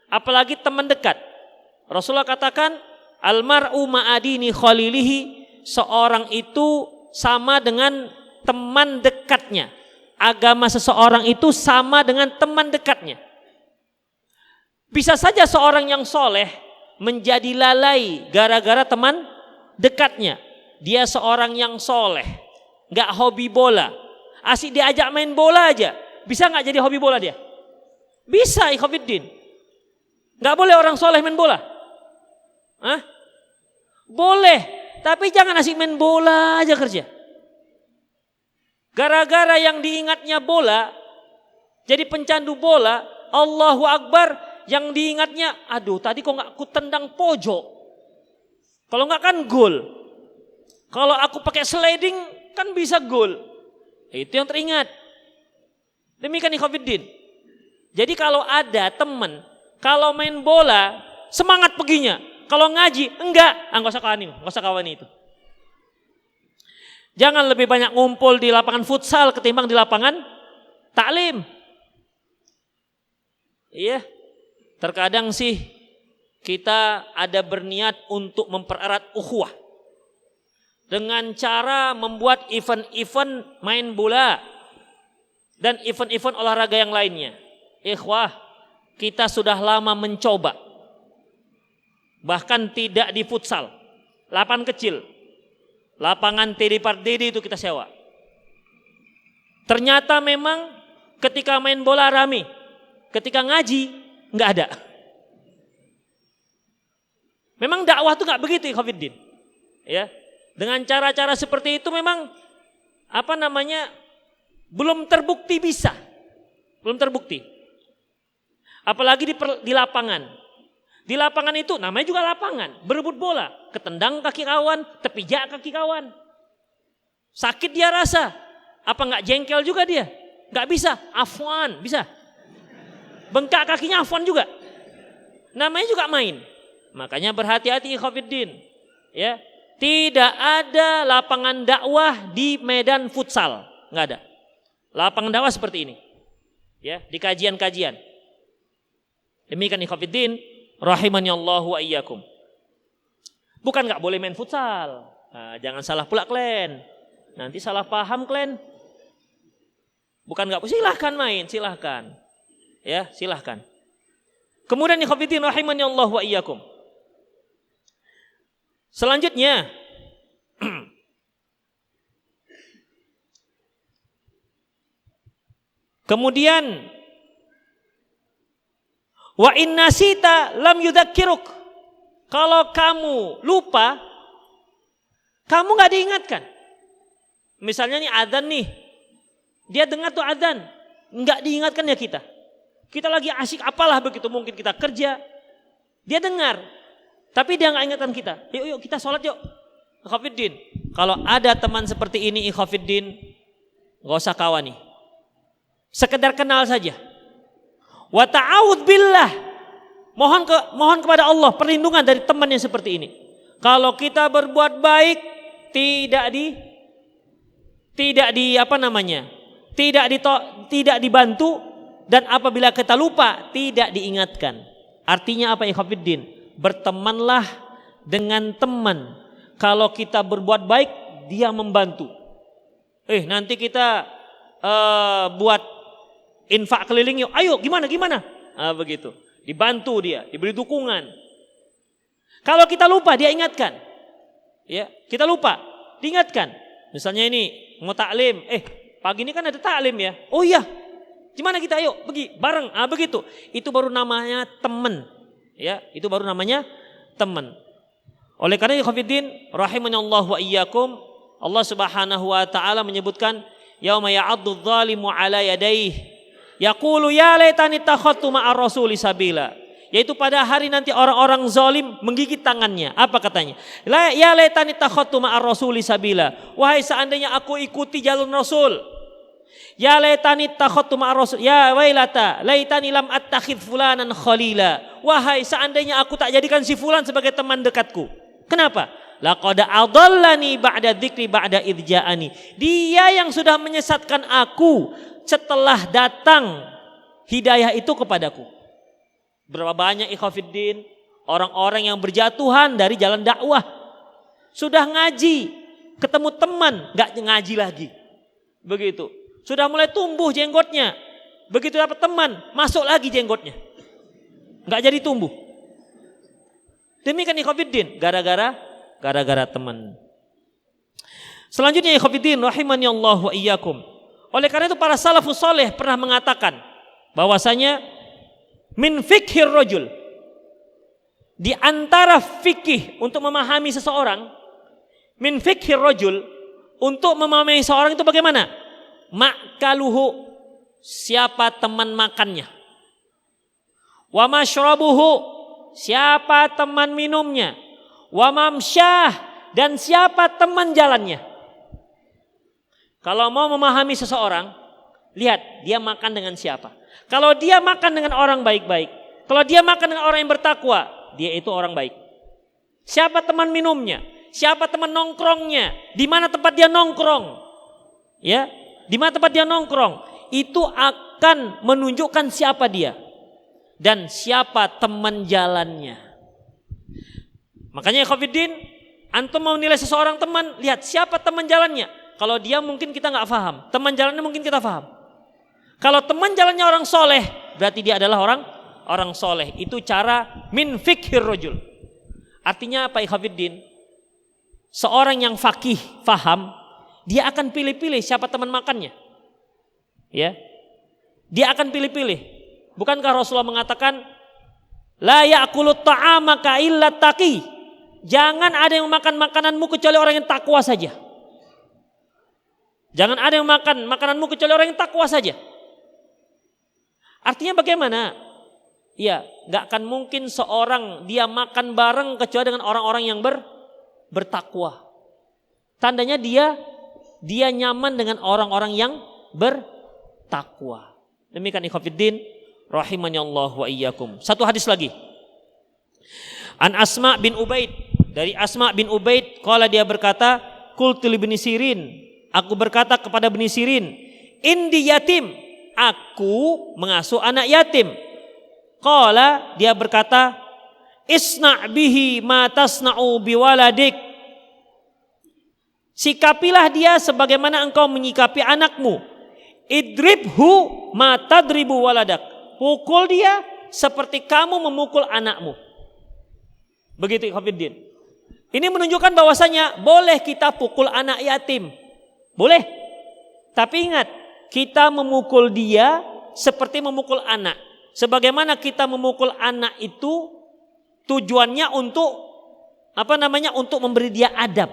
Apalagi teman dekat. Rasulullah katakan, almar'u ma'adini khalilihi. Seorang itu sama dengan teman dekatnya. Agama seseorang itu sama dengan teman dekatnya. Bisa saja seorang yang soleh menjadi lalai gara-gara teman dekatnya. Dia seorang yang soleh, gak hobi bola, asik diajak main bola aja. Bisa gak jadi hobi bola dia? Bisa ikhwatiddin. Gak boleh orang soleh main bola? Boleh. tapi jangan asik main bola aja kerja. Gara-gara yang diingatnya bola, jadi pencandu bola, Allahu Akbar, yang diingatnya, aduh tadi kok gak aku tendang pojok. Kalau gak kan gol. Kalau aku pakai sliding kan bisa gol. Itu yang teringat. Demikian ikhwatiddin. Jadi kalau ada teman, kalau main bola semangat perginya. Kalau ngaji enggak, enggak usah kawan itu. Jangan lebih banyak ngumpul di lapangan futsal ketimbang di lapangan taklim. Iya. Terkadang sih kita ada berniat untuk mempererat ukhuwah dengan cara membuat event-event main bola dan event-event olahraga yang lainnya. Ikhwah, kita sudah lama mencoba. Bahkan tidak di futsal, lapangan kecil, lapangan TD itu kita sewa. Ternyata memang ketika main bola rame, ketika ngaji nggak ada. Memang dakwah itu nggak begitu, ikhwatiddin. Ya, dengan cara-cara seperti itu memang belum terbukti bisa, belum terbukti. Apalagi di lapangan. Di lapangan itu namanya juga lapangan, berebut bola, ketendang kaki kawan, terpijak kaki kawan. Sakit dia rasa, apa nggak jengkel juga dia? Nggak bisa, afwan bisa. Bengkak kakinya afwan juga. Namanya juga main. Makanya berhati-hati ikhwatiddin. Ya, tidak ada lapangan dakwah di medan futsal, nggak ada. Lapangan dakwah seperti ini. Ya, di kajian-kajian. Demikian ikhwatiddin rahimani Allah wa iyyakum. Bukan nggak boleh main futsal. Nah, jangan salah pula kalian. Nanti salah paham kalian. Bukan nggak boleh, silahkan main, silahkan. Ya, silahkan. Kemudian ikhwatiddin rahimani Allah wa iyyakum. Selanjutnya kemudian wa inna sita lam yudzakiruk. Kalau kamu lupa, kamu nggak diingatkan. Misalnya nih adzan nih, dia dengar tuh adzan, nggak diingatkan ya kita. Kita lagi asik apalah begitu, mungkin kita kerja, dia dengar, tapi dia nggak ingatkan kita. Yuk kita sholat yuk. Ikhwatiddin, kalau ada teman seperti ini ikhwatiddin, nggak usah kawan nih, sekedar kenal saja. Wa ta'awudz billah. Mohon kepada Allah perlindungan dari teman yang seperti ini. Kalau kita berbuat baik tidak dibantu, dan apabila kita lupa tidak diingatkan. Artinya apa ikhwatiddin? Bertemanlah dengan teman. Kalau kita berbuat baik, dia membantu. Nanti kita buat infak keliling yuk, ayo gimana? Begitu, dibantu dia, diberi dukungan. Kalau kita lupa dia ingatkan, ya kita lupa diingatkan. Misalnya ini mau taklim, pagi ini kan ada taklim ya, oh iya, gimana kita ayo pergi bareng, begitu. Itu baru namanya teman, ya itu baru namanya teman. Oleh karena ikhwatiddin rahimanallah wa iyyakum, Allah Subhanahu wa taala menyebutkan yauma ya'addu dzalimu ala yadayhi yaqulu ya laitani takhadtu ma'ar rasuli sabila, yaitu pada hari nanti orang-orang zalim menggigit tangannya. Apa katanya? Ya laitani takhadtu ma'ar rasuli sabila, wahai seandainya aku ikuti jalur Rasul. Ya laitani takhadtu ma'ar rasul, ya wailata laitani lam attakhidh fulanan khalila, wahai seandainya aku tak jadikan si fulan sebagai teman dekatku. Kenapa? Laqad adallani ba'da dzikri ba'da idja'ani, dia yang sudah menyesatkan aku setelah datang hidayah itu kepadaku. Berapa banyak ikhwatiddin orang-orang yang berjatuhan dari jalan dakwah. Sudah ngaji, ketemu teman, gak ngaji lagi. Begitu. Sudah mulai tumbuh jenggotnya. Begitu dapat teman, masuk lagi jenggotnya. Gak jadi tumbuh. Demikian ikhwatiddin, gara-gara teman. Selanjutnya ikhwatiddin rahimani Allah wa iyyakum. Oleh karena itu para salafus saleh pernah mengatakan bahwasanya min fikhir rajul, di antara fikih untuk memahami seseorang min fikhir rajul, untuk memahami seorang itu bagaimana? Ma'kaluhu, siapa teman makannya. Wa mashrabuhu, siapa teman minumnya. Wa mamsyah, dan siapa teman jalannya. Kalau mau memahami seseorang, lihat dia makan dengan siapa. Kalau dia makan dengan orang baik-baik, kalau dia makan dengan orang yang bertakwa, dia itu orang baik. Siapa teman minumnya? Siapa teman nongkrongnya? Di mana tempat dia nongkrong? Ya, di mana tempat dia nongkrong? Itu akan menunjukkan siapa dia dan siapa teman jalannya. Makanya Khofiddin, antum mau nilai seseorang teman, lihat siapa teman jalannya. Kalau dia mungkin kita nggak paham, teman jalannya mungkin kita paham. Kalau teman jalannya orang soleh, berarti dia adalah orang soleh. Itu cara min fikhir rajul. Artinya apa Khofiddin? Seorang yang fakih, faham, dia akan pilih-pilih siapa teman makannya. Ya, dia akan pilih-pilih. Bukankah Rasulullah mengatakan, la ya'kulut ta'amaka illa taqi. Jangan ada yang makan makananmu kecuali orang yang takwa saja. Jangan ada yang makan makananmu kecuali orang yang takwa saja. Artinya bagaimana? Ya, gak akan mungkin seorang dia makan bareng kecuali dengan orang-orang yang bertakwa. Tandanya dia nyaman dengan orang-orang yang bertakwa. Demikian ikhwatiddin rahimani Allah wa iyyakum. Satu hadis lagi. An Asma bin Ubaid, dari Asma bin Ubaid qala, dia berkata, qultu li Ibnu Sirin, aku berkata kepada Ibnu Sirin, indi yatim, aku mengasuh anak yatim. Qala, dia berkata, isna' bihi ma tasna'u biwaladik. Sikapilah dia sebagaimana engkau menyikapi anakmu. Idribhu ma tadribu waladak. Pukul dia seperti kamu memukul anakmu. Begitu Khofiddin. Ini menunjukkan bahwasanya boleh kita pukul anak yatim. Boleh. Tapi ingat, kita memukul dia seperti memukul anak. Sebagaimana kita memukul anak itu tujuannya untuk untuk memberi dia adab,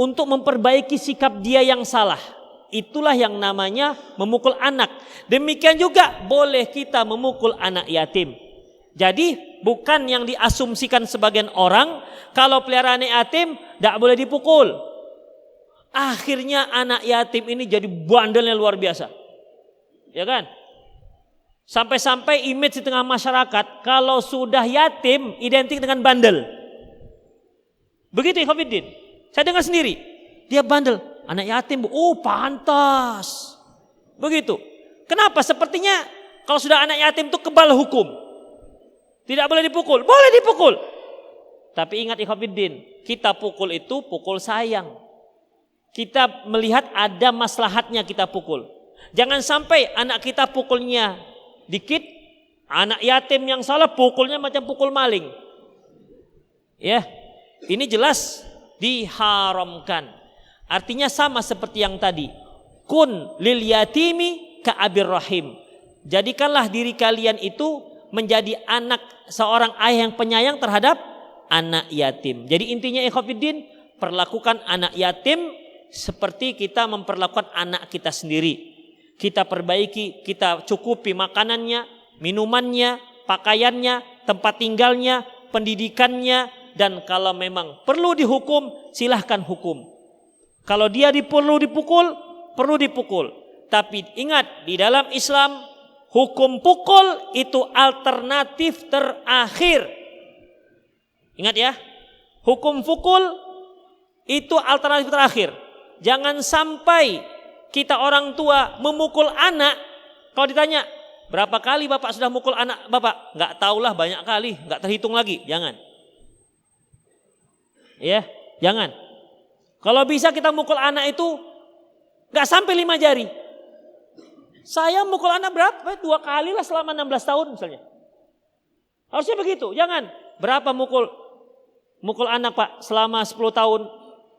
untuk memperbaiki sikap dia yang salah. Itulah yang namanya memukul anak. Demikian juga boleh kita memukul anak yatim. Jadi bukan yang diasumsikan sebagian orang kalau pelihara anak yatim tidak boleh dipukul. Akhirnya anak yatim ini jadi bandelnya luar biasa, ya kan? Sampai-sampai image di tengah masyarakat kalau sudah yatim identik dengan bandel. Begitu Khofiddin. Saya dengar sendiri. Dia bandel, anak yatim. Oh, pantas. Begitu. Kenapa? Sepertinya kalau sudah anak yatim itu kebal hukum. Tidak boleh dipukul. Boleh dipukul. Tapi ingat Khofiddin, kita pukul itu pukul sayang. Kita melihat ada maslahatnya kita pukul. Jangan sampai anak kita pukulnya dikit, anak yatim yang salah pukulnya macam pukul maling. Ya, ini jelas diharamkan. Artinya sama seperti yang tadi. Kun lil yatimi ka abir rahim. Jadikanlah diri kalian itu menjadi anak seorang ayah yang penyayang terhadap anak yatim. Jadi intinya Khofiddin, perlakukan anak yatim seperti kita memperlakukan anak kita sendiri. Kita perbaiki, kita cukupi makanannya, minumannya, pakaiannya, tempat tinggalnya, pendidikannya, dan kalau memang perlu dihukum, silahkan hukum. Kalau dia perlu dipukul, perlu dipukul. Tapi ingat, di dalam Islam, hukum pukul itu alternatif terakhir. Ingat ya, hukum pukul itu alternatif terakhir. Jangan sampai kita orang tua memukul anak, kalau ditanya berapa kali bapak sudah mukul anak bapak, nggak tahulah, banyak kali, nggak terhitung lagi. Jangan, ya, jangan. Kalau bisa kita mukul anak itu nggak sampai 5 jari. Saya mukul anak berapa? 2 kali lah selama 16 tahun misalnya. Harusnya begitu. Jangan berapa mukul anak pak selama 10 tahun.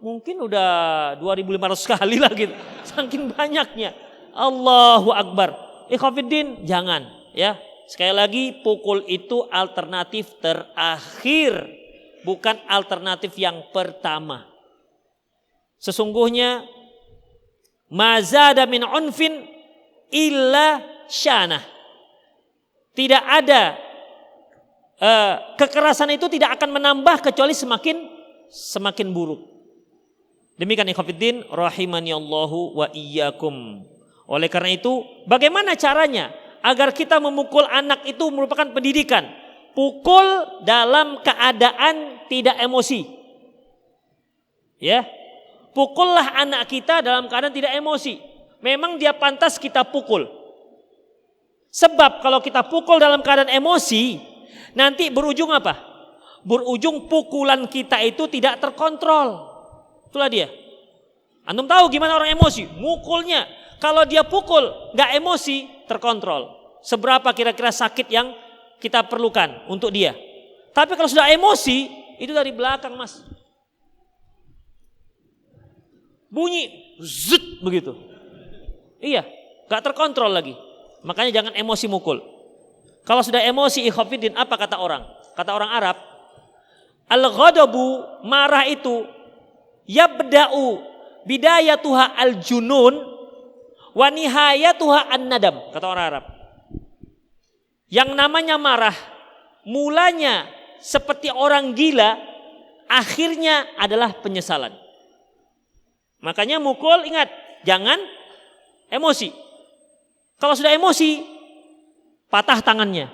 Mungkin udah 2.500 kali lah gitu. Saking banyaknya. Allahu Akbar. Khofiddin, jangan ya. Sekali lagi, pukul itu alternatif terakhir, bukan alternatif yang pertama. Sesungguhnya mazada min unfin illa syanah. Tidak ada kekerasan itu tidak akan menambah kecuali semakin buruk. Demikian ikhwatiddin rahimani Allahu wa iyyakum. Oleh karena itu, bagaimana caranya agar kita memukul anak itu merupakan pendidikan? Pukul dalam keadaan tidak emosi. Ya. Pukullah anak kita dalam keadaan tidak emosi. Memang dia pantas kita pukul. Sebab kalau kita pukul dalam keadaan emosi, nanti berujung apa? Berujung pukulan kita itu tidak terkontrol. Itulah dia. Antum tahu gimana orang emosi? Mukulnya. Kalau dia pukul, gak emosi, terkontrol. Seberapa kira-kira sakit yang kita perlukan untuk dia. Tapi kalau sudah emosi, itu dari belakang, Mas. Bunyi, zut, begitu. Iya, gak terkontrol lagi. Makanya jangan emosi mukul. Kalau sudah emosi, ikhwatiddin, apa kata orang? Kata orang Arab, al-ghadabu, marah itu, yabda'u bidayatuha al-junun wa nihayatuha an-nadam, kata orang Arab. Yang namanya marah mulanya seperti orang gila, akhirnya adalah penyesalan. Makanya mukul, ingat, jangan emosi. Kalau sudah emosi, patah tangannya.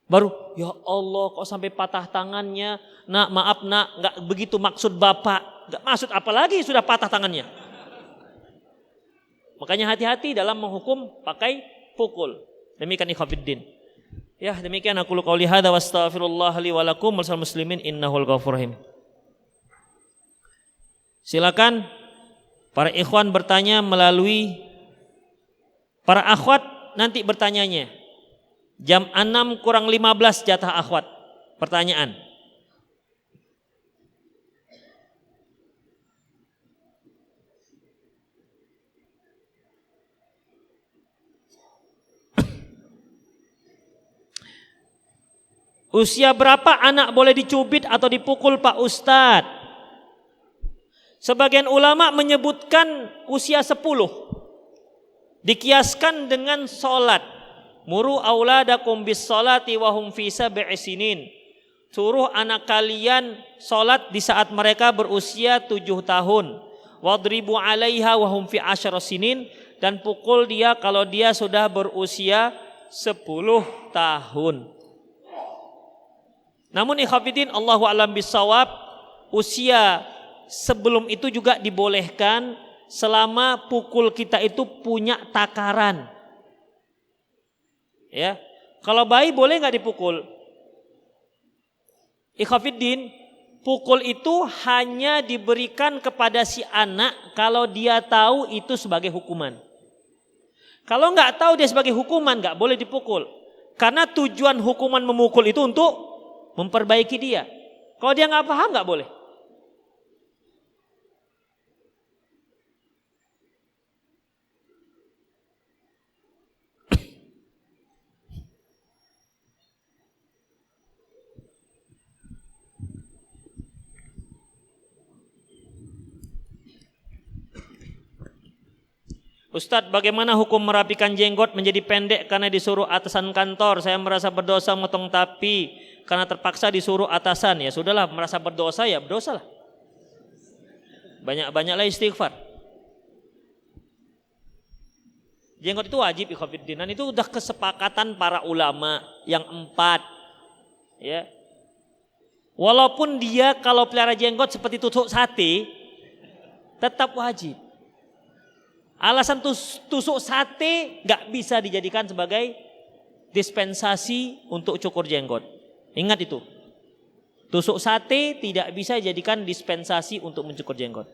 Baru, ya Allah kok sampai patah tangannya. Nak, maaf nak, gak begitu maksud bapak. Gak maksud apalagi sudah patah tangannya. Makanya hati-hati dalam menghukum pakai pukul. Demikian ikhwatiddin. Ya, demikian aku qouli hadza wa astaghfirullah li wa lakum wal muslimin innahul ghafurur rahim. Silakan para ikhwan bertanya melalui para akhwat nanti bertanyanya. Jam 6:15 jatah akhwat. Pertanyaan. Usia berapa anak boleh dicubit atau dipukul Pak Ustadz? Sebagian ulama menyebutkan usia 10. Dikiaskan dengan sholat. Muru auladakum bis sholati wa hum fi sab'i sinin. Suruh anak kalian sholat di saat mereka berusia 7 tahun. Wadribu alaiha wa hum fi 10 sinin. Dan pukul dia kalau dia sudah berusia 10 tahun. Namun ikhwatiddin Allahu a'lam bissawab, usia sebelum itu juga dibolehkan selama pukul kita itu punya takaran. Ya. Kalau bayi boleh enggak dipukul? Ikhwatiddin, pukul itu hanya diberikan kepada si anak kalau dia tahu itu sebagai hukuman. Kalau enggak tahu dia sebagai hukuman, enggak boleh dipukul. Karena tujuan hukuman memukul itu untuk memperbaiki dia. Kalau dia nggak paham nggak boleh. Ustadz, bagaimana hukum merapikan jenggot menjadi pendek karena disuruh atasan kantor? Saya merasa berdosa motong tapi karena terpaksa disuruh atasan. Ya sudahlah, merasa berdosa ya berdosalah. Banyak-banyaklah istighfar. Jenggot itu wajib ikhwatiddin, dan itu udah kesepakatan para ulama yang 4. Ya. Walaupun dia kalau pelihara jenggot seperti tusuk sate, tetap wajib. Alasan tusuk sate gak bisa dijadikan sebagai dispensasi untuk cukur jenggot. Ingat itu. Tusuk sate tidak bisa dijadikan dispensasi untuk mencukur jenggot.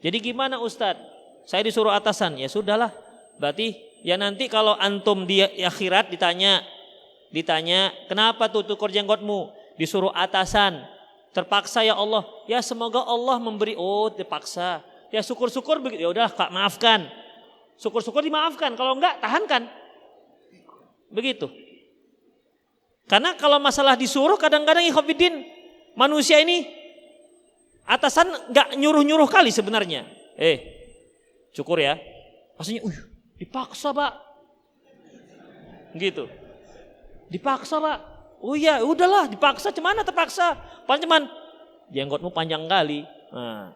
Jadi gimana Ustadz? Saya disuruh atasan. Ya sudahlah. Berarti ya nanti kalau antum di akhirat ditanya kenapa tuh cukur jenggotmu? Disuruh atasan. Terpaksa ya Allah. Ya semoga Allah memberi. Oh terpaksa. Ya syukur-syukur begitu. Ya udah Kak, maafkan. Syukur-syukur dimaafkan. Kalau enggak tahankan. Begitu. Karena kalau masalah disuruh kadang-kadang ikhwatiddin manusia ini Atasan nggak nyuruh-nyuruh kali sebenarnya. Cukur ya. Maksudnya, dipaksa Pak. Gitu. Dipaksa Pak. Oh iya, udahlah dipaksa, cemana terpaksa. Cuman jenggotmu panjang kali. Nah,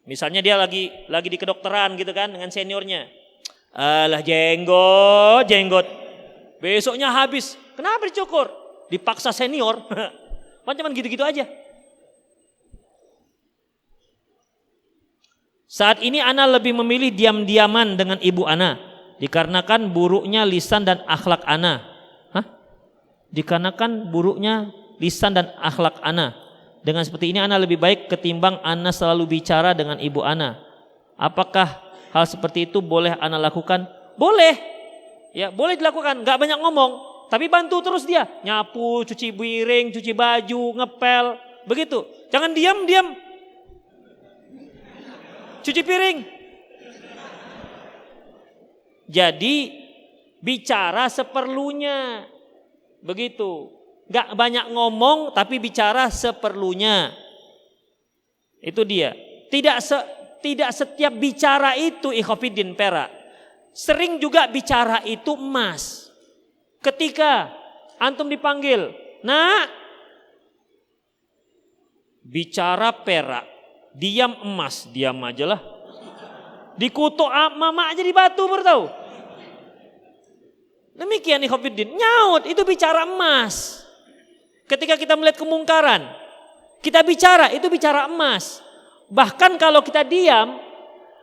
misalnya dia lagi di kedokteran gitu kan dengan seniornya. Alah jenggot. Besoknya habis. Kenapa dicukur? Dipaksa senior. Cuman gitu-gitu aja. Saat ini ana lebih memilih diam-diaman dengan ibu ana dikarenakan buruknya lisan dan akhlak ana. Dikarenakan buruknya lisan dan akhlak ana. Dengan seperti ini ana lebih baik ketimbang ana selalu bicara dengan ibu ana. Apakah hal seperti itu boleh ana lakukan? Boleh. Ya, boleh dilakukan, enggak banyak ngomong, tapi bantu terus dia. Nyapu, cuci piring, cuci baju, ngepel, begitu. Jangan diam. Cuci piring. Jadi bicara seperlunya. Begitu. Gak banyak ngomong tapi bicara seperlunya. Itu dia. Tidak setiap bicara itu ikhwatiddin perak. Sering juga bicara itu emas. Ketika antum dipanggil, "Nak," bicara perak, diam emas, diam aja lah. Dikutuk mama aja di batu bertau. Demikian ikhwatiddin, nyaut itu bicara emas. Ketika kita melihat kemungkaran, kita bicara itu bicara emas. Bahkan kalau kita diam,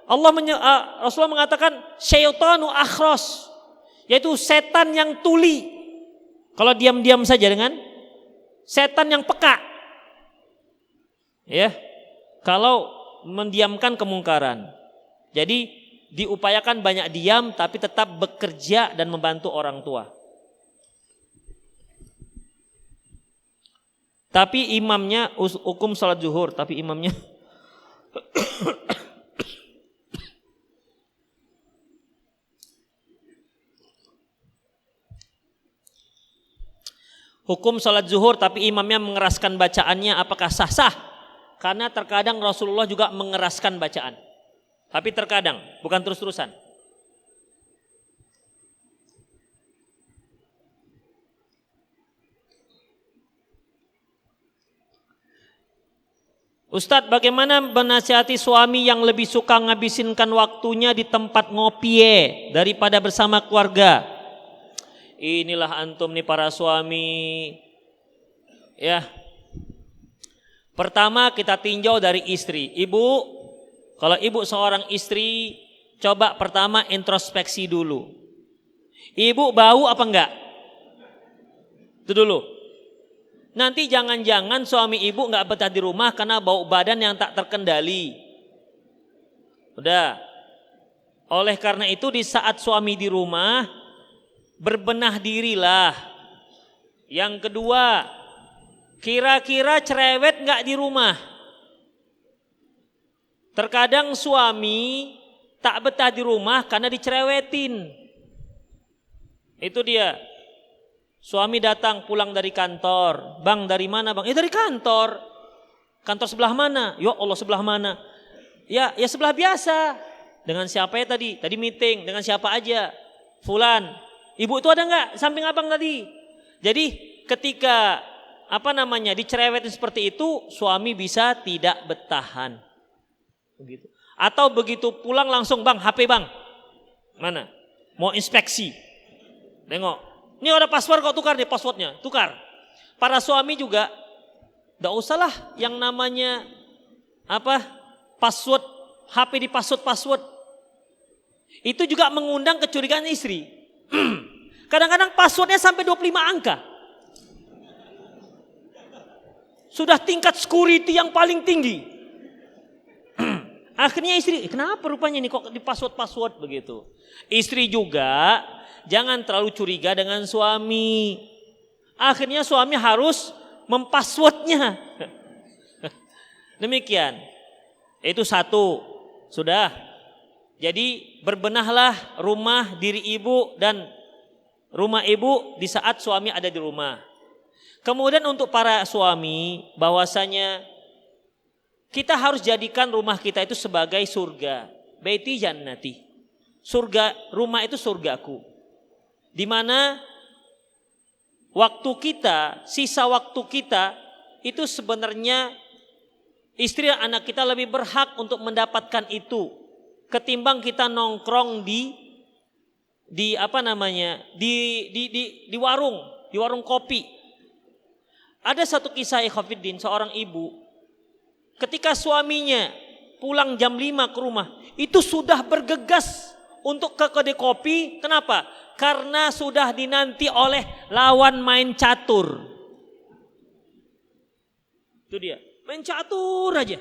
Rasulullah mengatakan syaitanu akhros, yaitu setan yang tuli. Kalau diam-diam saja dengan setan yang peka. Ya. Kalau mendiamkan kemungkaran. Jadi diupayakan banyak diam tapi tetap bekerja dan membantu orang tua. Tapi imamnya hukum salat zuhur, tapi imamnya hukum salat zuhur tapi imamnya mengeraskan bacaannya, apakah sah-sah? Karena terkadang Rasulullah juga mengeraskan bacaan. Tapi terkadang, bukan terus-terusan. Ustadz, bagaimana menasihati suami yang lebih suka ngabisinkan waktunya di tempat ngopi daripada bersama keluarga? Inilah antum nih para suami. Ya. Pertama kita tinjau dari istri. Ibu, kalau ibu seorang istri, coba pertama introspeksi dulu. Ibu bau apa enggak? Itu dulu. Nanti jangan-jangan suami ibu enggak betah di rumah karena bau badan yang tak terkendali. Udah. Oleh karena itu di saat suami di rumah, berbenah dirilah. Yang kedua, kira-kira cerewet enggak di rumah? Terkadang suami tak betah di rumah karena dicerewetin. Itu dia. Suami datang pulang dari kantor. "Bang, dari mana bang?" "Dari kantor." "Kantor sebelah mana?" "Ya Allah, sebelah mana?" Ya sebelah biasa." "Dengan siapa ya tadi?" "Tadi meeting." "Dengan siapa aja?" "Fulan." "Ibu itu ada enggak samping abang tadi?" Jadi ketika dicerewetin seperti itu, suami bisa tidak bertahan. Begitu. Atau begitu pulang langsung, "Bang, HP bang." "Mana?" "Mau inspeksi." "Nengok. Ini ada password kok, tukar deh passwordnya." Tukar. Para suami juga enggak usahlah yang namanya password HP di password. Itu juga mengundang kecurigaan istri. Kadang-kadang passwordnya sampai 25 angka. Sudah tingkat security yang paling tinggi. Akhirnya istri, "Kenapa rupanya ini kok di password begitu?" Istri juga jangan terlalu curiga dengan suami. Akhirnya suami harus mempasswordnya. Demikian. Itu satu. Sudah. Jadi berbenahlah rumah diri ibu dan rumah ibu di saat suami ada di rumah. Kemudian untuk para suami, bahwasanya Kita harus jadikan rumah kita itu sebagai surga. Baiti jannati. Surga, rumah itu surgaku. Di mana waktu kita, sisa waktu kita itu sebenarnya istri dan anak kita lebih berhak untuk mendapatkan itu ketimbang kita nongkrong di warung kopi. Ada satu kisah ikhwatiddin, seorang ibu ketika suaminya pulang jam 5 ke rumah itu sudah bergegas untuk ke kedai kopi. Kenapa? Karena sudah dinanti oleh lawan main catur. Itu dia, main catur aja.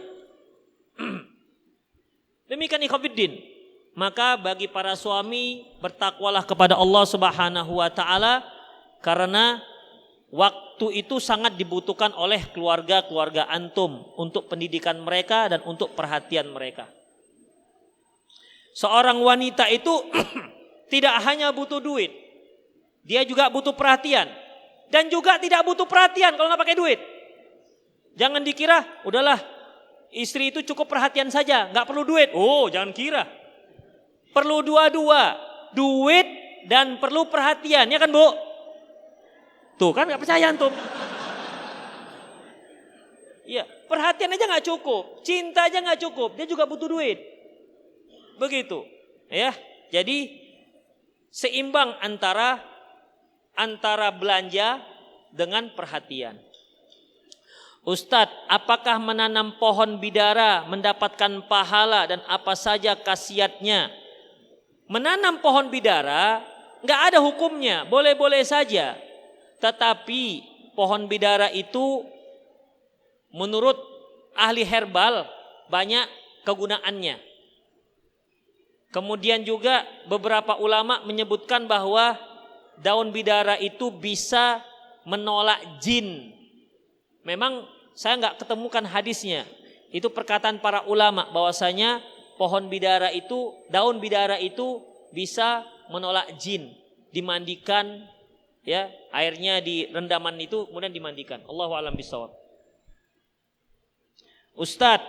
Demikian ikhwatiddin. Maka bagi para suami, bertakwalah kepada Allah Subhanahu wa taala, karena waktu itu sangat dibutuhkan oleh keluarga-keluarga antum untuk pendidikan mereka dan untuk perhatian mereka. Seorang wanita itu tidak hanya butuh duit, dia juga butuh perhatian. Dan juga tidak butuh perhatian kalau nggak pakai duit. Jangan dikira, udahlah istri itu cukup perhatian saja, nggak perlu duit. Oh, jangan kira. Perlu dua-dua, duit dan perlu perhatian, ya kan Bu? Tuh kan nggak percaya antum. Iya, perhatian aja nggak cukup, cinta aja nggak cukup, dia juga butuh duit. Begitu, ya. Jadi seimbang antara belanja dengan perhatian. Ustadz, apakah menanam pohon bidara mendapatkan pahala dan apa saja khasiatnya? Menanam pohon bidara nggak ada hukumnya, boleh-boleh saja. Tetapi pohon bidara itu menurut ahli herbal banyak kegunaannya. Kemudian juga beberapa ulama menyebutkan bahwa daun bidara itu bisa menolak jin. Memang saya nggak ketemukan hadisnya. Itu perkataan para ulama bahwasanya pohon bidara itu, daun bidara itu bisa menolak jin. Dimandikan, ya, airnya di rendaman itu kemudian dimandikan. Allahu a'lam bishawab. Ustadz,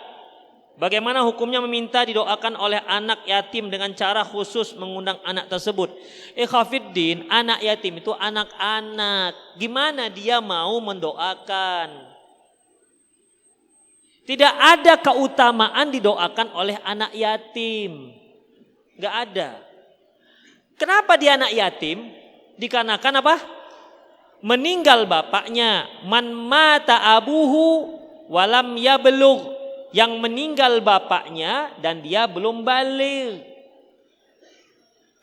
bagaimana hukumnya meminta didoakan oleh anak yatim dengan cara khusus mengundang anak tersebut? Ikhwatiddin, anak yatim itu anak-anak. Gimana dia mau mendoakan? Tidak ada keutamaan didoakan oleh anak yatim. Gak ada. Kenapa dia anak yatim? Dikarenakan apa? Meninggal bapaknya. Man mata abuhu walam yablugh. Yang meninggal bapaknya dan dia belum balik.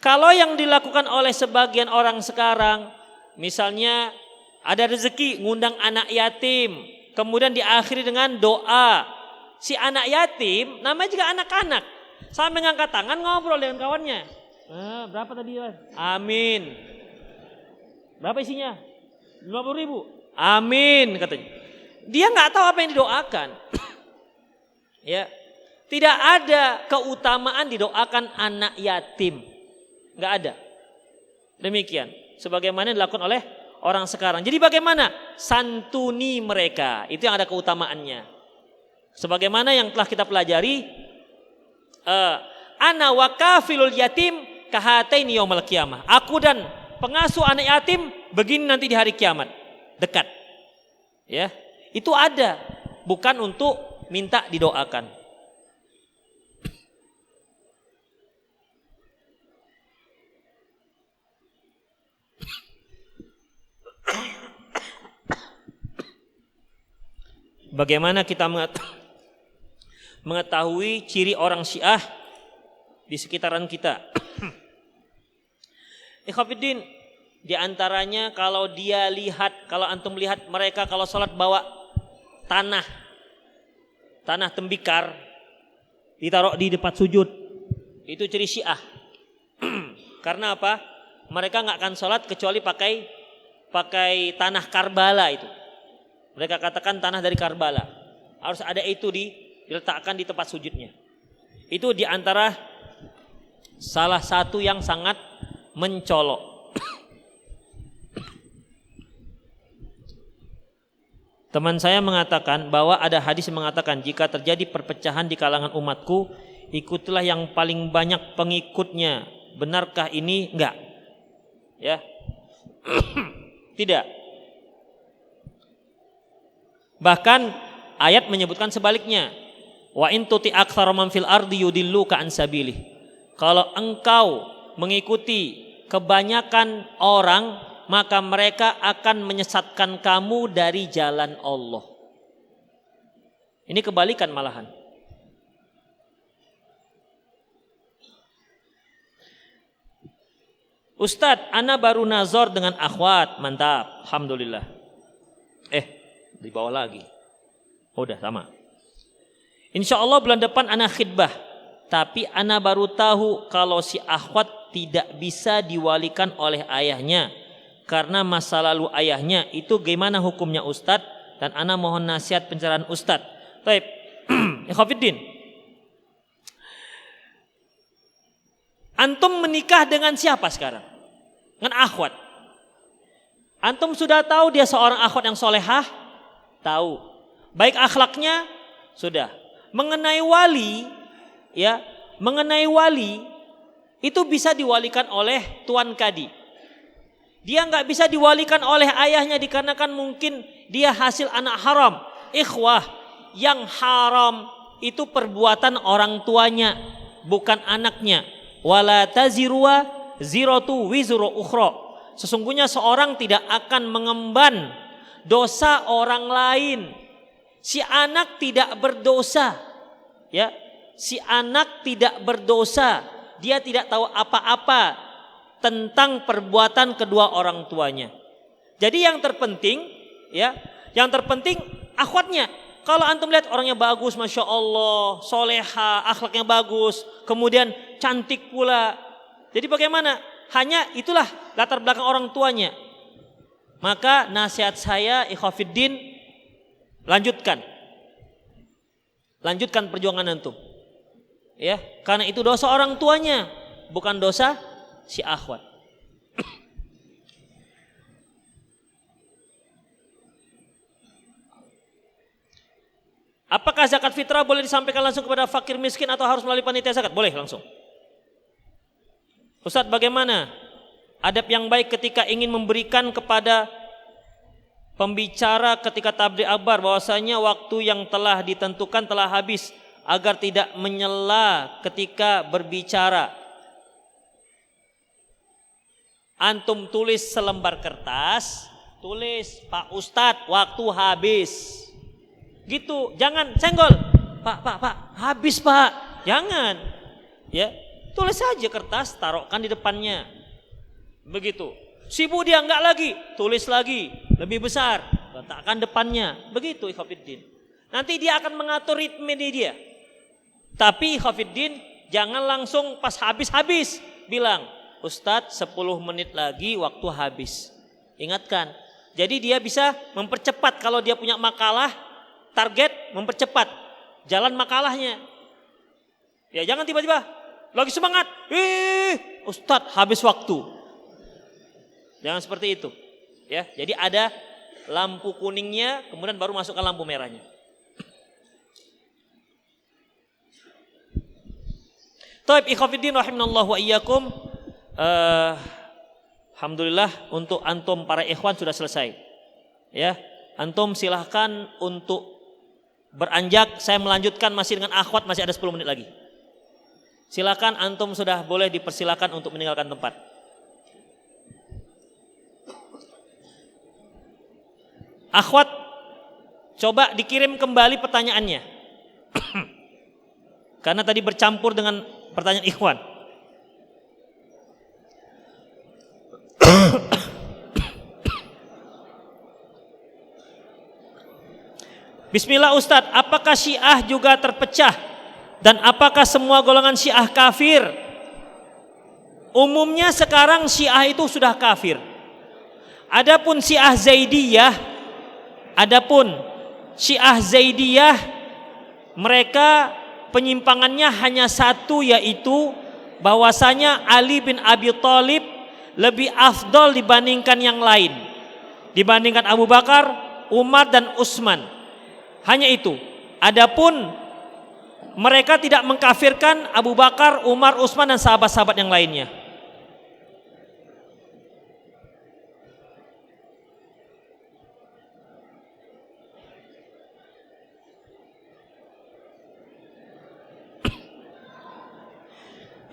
Kalau yang dilakukan oleh sebagian orang sekarang, misalnya ada rezeki ngundang anak yatim, kemudian diakhiri dengan doa. Si anak yatim namanya juga anak-anak, sampai ngangkat tangan ngobrol dengan kawannya. Berapa tadi? Amin. Berapa isinya? 50.000. Amin katanya. Dia nggak tahu apa yang didoakan. Ya, tidak ada keutamaan didoakan anak yatim, nggak ada. Demikian, sebagaimana dilakukan oleh orang sekarang. Jadi bagaimana? Santuni mereka, itu yang ada keutamaannya. Sebagaimana yang telah kita pelajari, ana wa kafilul yatim kahataini yaumil qiyamah. Aku dan pengasuh anak yatim begini nanti di hari kiamat, dekat. Ya, itu ada, bukan untuk minta didoakan. Bagaimana kita mengetahui ciri orang Syiah di sekitaran kita? Ikhwatiddin, di antaranya kalau antum lihat mereka kalau sholat bawa tanah tembikar ditaruh di depan sujud, itu ciri Syiah. Karena apa? Mereka nggak akan sholat kecuali pakai tanah Karbala itu. Mereka katakan tanah dari Karbala. Harus ada itu diletakkan di tempat sujudnya. Itu di antara salah satu yang sangat mencolok. Teman saya mengatakan bahwa ada hadis yang mengatakan jika terjadi perpecahan di kalangan umatku, ikutilah yang paling banyak pengikutnya. Benarkah ini? Enggak. Ya. Tidak. Bahkan ayat menyebutkan sebaliknya. Wa in tuti aktsara man fil ardi yudilluka an sabilih. Kalau engkau mengikuti kebanyakan orang, maka mereka akan menyesatkan kamu dari jalan Allah. Ini kebalikan malahan. Ustadz, ana baru nazar dengan akhwat. Mantap, alhamdulillah. Di bawah lagi. Udah sama. Insya Allah bulan depan ana khidbah. Tapi ana baru tahu kalau si akhwat tidak bisa diwalikan oleh ayahnya karena masa lalu ayahnya. Itu gimana hukumnya Ustadz? Dan ana mohon nasihat pencerahan Ustadz. Baik, ikhwatiddin. Antum menikah dengan siapa sekarang? Dengan akhwat. Antum sudah tahu dia seorang akhwat yang solehah? Tahu. Baik akhlaknya? Sudah. Mengenai wali, itu bisa diwalikan oleh tuan kadi. Dia nggak bisa diwalikan oleh ayahnya dikarenakan mungkin dia hasil anak haram. Ikhwah, yang haram itu perbuatan orang tuanya, bukan anaknya. Wala tazirwa ziratu wizru ukhra. Sesungguhnya seorang tidak akan mengemban dosa orang lain. Si anak tidak berdosa, ya. Si anak tidak berdosa. Dia tidak tahu apa-apa tentang perbuatan kedua orang tuanya. Jadi yang terpenting, akhwatnya. Kalau antum lihat orangnya bagus, masya Allah, soleha, akhlaknya bagus, kemudian cantik pula. Jadi bagaimana? Hanya itulah latar belakang orang tuanya. Maka nasihat saya, ikhwafiddin, lanjutkan perjuangan antum. Ya, karena itu dosa orang tuanya, bukan dosa si akhwat. Apakah zakat fitrah boleh disampaikan langsung kepada fakir miskin atau harus melalui panitia zakat? Boleh langsung. Ustadz, bagaimana adab yang baik ketika ingin memberikan kepada pembicara ketika tabligh akbar bahwasanya waktu yang telah ditentukan telah habis agar tidak menyela ketika berbicara? Antum tulis selembar kertas, tulis Pak Ustadz waktu habis. Gitu, jangan senggol. Pak, habis Pak. Jangan. Ya, tulis saja kertas, taruhkan di depannya. Begitu. Sibuk dia enggak lagi, tulis lagi, lebih besar, letakkan depannya. Begitu ikhwatiddin. Nanti dia akan mengatur ritme dia. Tapi ikhwatiddin, jangan langsung pas habis bilang, Ustadz 10 menit lagi waktu habis. Ingatkan. Jadi dia bisa mempercepat kalau dia punya makalah, target mempercepat jalan makalahnya. Ya, jangan tiba-tiba lagi semangat, Ustadz habis waktu. Jangan seperti itu. Ya, jadi ada lampu kuningnya, kemudian baru masukkan lampu merahnya. Taib ikhwatiddin rahimanallahu wa iyyakum. Alhamdulillah untuk antum para ikhwan sudah selesai. Ya, antum silahkan untuk beranjak. Saya melanjutkan masih dengan akhwat, masih ada 10 menit lagi. Silakan antum sudah boleh dipersilakan untuk meninggalkan tempat. Akhwat, coba dikirim kembali pertanyaannya. Karena tadi bercampur dengan pertanyaan ikhwan. Bismillah Ustadz, apakah Syiah juga terpecah? Dan apakah semua golongan Syiah kafir? Umumnya sekarang Syiah itu sudah kafir. Adapun Syiah Zaidiyah, mereka penyimpangannya hanya satu, yaitu bahwasanya Ali bin Abi Thalib lebih afdol dibandingkan yang lain. Dibandingkan Abu Bakar, Umar dan Utsman. Hanya itu. Adapun mereka tidak mengkafirkan Abu Bakar, Umar, Utsman dan sahabat-sahabat yang lainnya.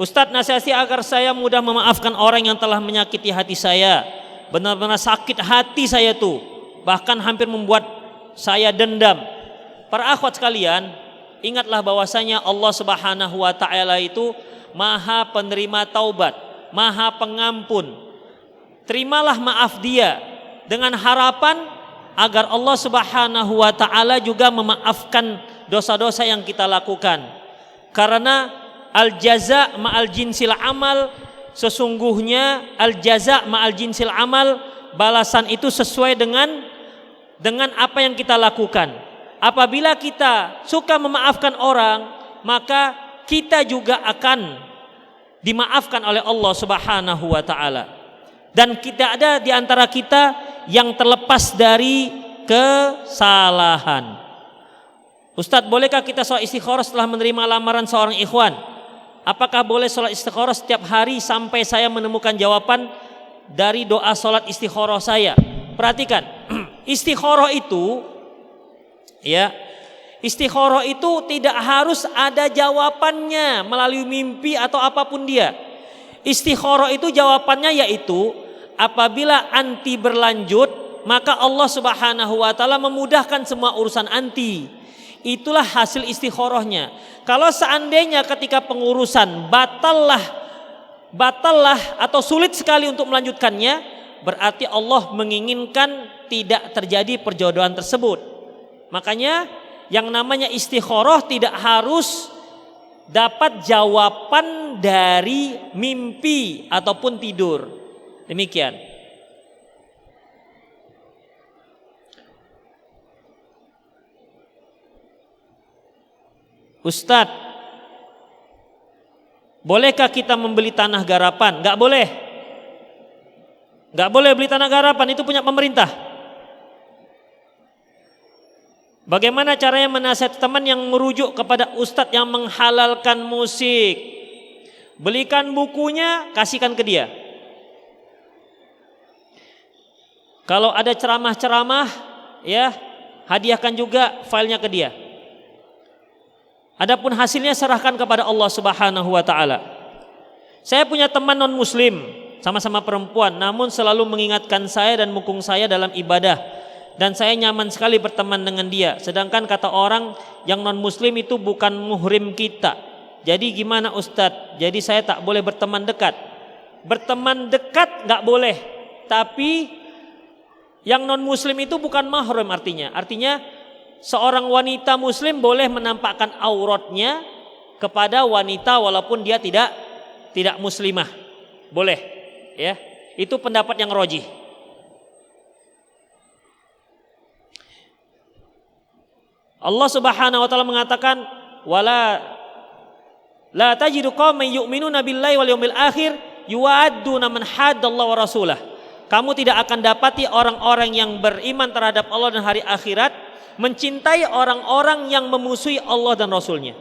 Ustadz, nasihati agar saya mudah memaafkan orang yang telah menyakiti hati saya. Benar-benar sakit hati saya tuh, bahkan hampir membuat saya dendam. Para akhwat sekalian, ingatlah bahwasanya Allah Subhanahu wa taala itu Maha penerima taubat, Maha pengampun. Terimalah maaf Dia dengan harapan agar Allah Subhanahu wa taala juga memaafkan dosa-dosa yang kita lakukan. Karena al-jaza ma'al jinsil amal, sesungguhnya al-jaza ma'al jinsil amal, balasan itu sesuai dengan apa yang kita lakukan. Apabila kita suka memaafkan orang, maka kita juga akan dimaafkan oleh Allah Subhanahu wa taala. Dan tidak ada di antara kita yang terlepas dari kesalahan. Ustadz, bolehkah kita sholat istikharah setelah menerima lamaran seorang ikhwan? Apakah boleh sholat istikharah setiap hari sampai saya menemukan jawaban dari doa sholat istikharah saya? Perhatikan, istikharah itu tidak harus ada jawabannya melalui mimpi atau apapun dia. Istikharah itu jawabannya yaitu apabila anti berlanjut, maka Allah Subhanahu wa taala memudahkan semua urusan anti. Itulah hasil istikharahnya. Kalau seandainya ketika pengurusan batallah atau sulit sekali untuk melanjutkannya, berarti Allah menginginkan tidak terjadi perjodohan tersebut. Makanya yang namanya istikharah tidak harus dapat jawaban dari mimpi ataupun tidur. Demikian. Ustadz, bolehkah kita membeli tanah garapan? Gak boleh. Gak boleh beli tanah garapan, itu punya pemerintah. Bagaimana caranya menasihati teman yang merujuk kepada ustadz yang menghalalkan musik? Belikan bukunya, kasihkan ke dia. Kalau ada ceramah-ceramah, ya, hadiahkan juga filenya ke dia. Adapun hasilnya serahkan kepada Allah Subhanahu wa taala. Saya punya teman non muslim, sama-sama perempuan, namun selalu mengingatkan saya dan mendukung saya dalam ibadah, dan saya nyaman sekali berteman dengan dia. Sedangkan kata orang yang non muslim itu bukan muhrim kita. Jadi gimana Ustadz? Jadi saya tak boleh berteman dekat. Berteman dekat gak boleh, tapi yang non muslim itu bukan mahram artinya. Artinya seorang wanita muslim boleh menampakkan auratnya kepada wanita walaupun dia tidak muslimah. Boleh, ya. Itu pendapat yang rajih. Allah Subhanahu wa taala mengatakan wala la tajidu qauman yu'minuna billahi wal yawmil akhir yu'adduna man haddallaha wa rasulah. Kamu tidak akan dapati orang-orang yang beriman terhadap Allah dan hari akhirat mencintai orang-orang yang memusuhi Allah dan Rasulnya.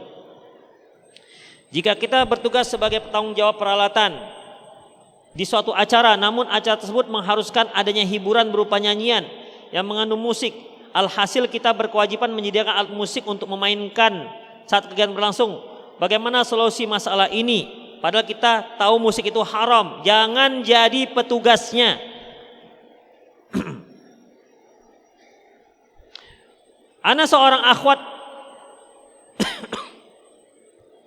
Jika kita bertugas sebagai petanggung jawab peralatan di suatu acara, namun acara tersebut mengharuskan adanya hiburan berupa nyanyian yang mengandung musik, alhasil kita berkewajiban menyediakan alat musik untuk memainkan saat kegiatan berlangsung. Bagaimana solusi masalah ini? Padahal kita tahu musik itu haram. Jangan jadi petugasnya. Ana seorang akhwat.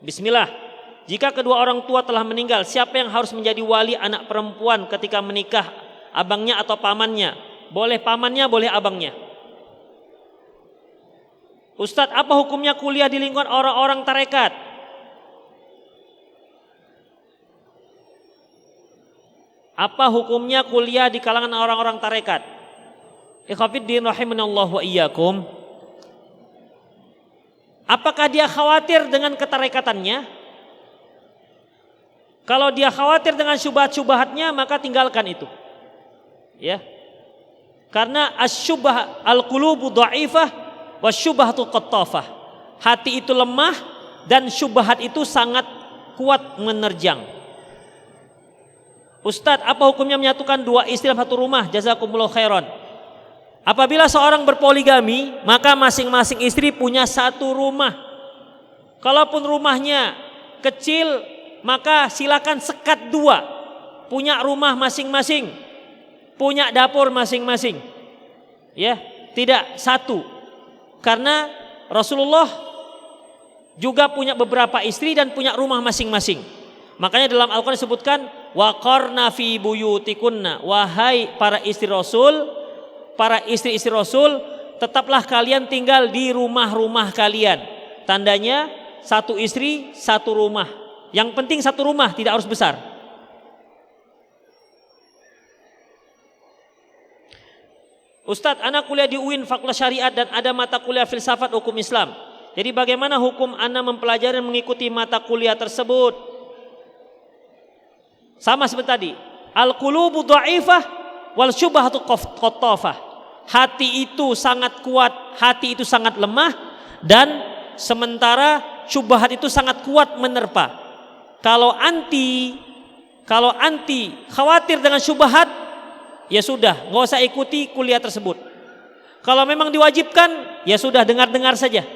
Bismillah. Jika kedua orang tua telah meninggal, siapa yang harus menjadi wali anak perempuan ketika menikah? Abangnya atau pamannya? Boleh pamannya, boleh abangnya. Ustadz, apa hukumnya kuliah di lingkungan orang-orang tarekat? Apa hukumnya kuliah di kalangan orang-orang tarekat? Ikhwafiddin rahimanallahu wa iyyakum. Apakah dia khawatir dengan ketarekatannya? Kalau dia khawatir dengan syubhat-syubhatnya, maka tinggalkan itu. Ya. Karena asyubah al-qulubu dha'ifah wasyubhatu qattafah. Hati itu lemah dan syubhat itu sangat kuat menerjang. Ustadz, apa hukumnya menyatukan dua istri dalam satu rumah? Jazakumullah khairan. Apabila seorang berpoligami, maka masing-masing istri punya satu rumah. Kalaupun rumahnya kecil, maka silakan sekat dua. Punya rumah masing-masing, punya dapur masing-masing. Ya, tidak satu. Karena Rasulullah juga punya beberapa istri dan punya rumah masing-masing. Makanya dalam Al-Quran disebutkan waqarna fi buyutikunna, wahai para istri Rasul, para istri-istri Rasul, tetaplah kalian tinggal di rumah-rumah kalian. Tandanya satu istri, satu rumah. Yang penting satu rumah, tidak harus besar. Ustadz, anak kuliah di UIN Fakultas Syariat dan ada mata kuliah filsafat hukum Islam. Jadi bagaimana hukum anak mempelajari dan mengikuti mata kuliah tersebut? Sama seperti tadi, al-qulubu dha'ifah wal syubhatu qattafah. Hati itu sangat kuat, hati itu sangat lemah, dan sementara syubhat itu sangat kuat menerpa. Kalau anti khawatir dengan syubhat, ya sudah, nggak usah ikuti kuliah tersebut. Kalau memang diwajibkan, ya sudah, dengar-dengar saja.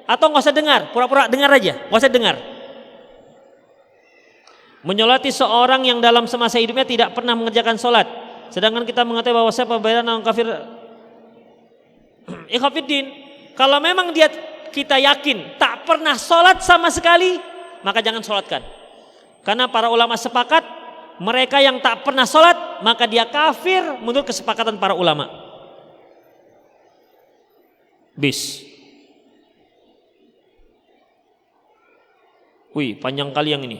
Atau nggak usah dengar, pura-pura dengar aja, nggak usah dengar. Menyolati seorang yang dalam semasa hidupnya tidak pernah mengerjakan sholat, sedangkan kita mengetahui bahwa siapa pembayaran orang kafir. Ikhwafiddin, kalau memang kita yakin tak pernah sholat sama sekali, maka jangan sholatkan. Karena para ulama sepakat, mereka yang tak pernah sholat maka dia kafir menurut kesepakatan para ulama. Wih, panjang kali yang ini.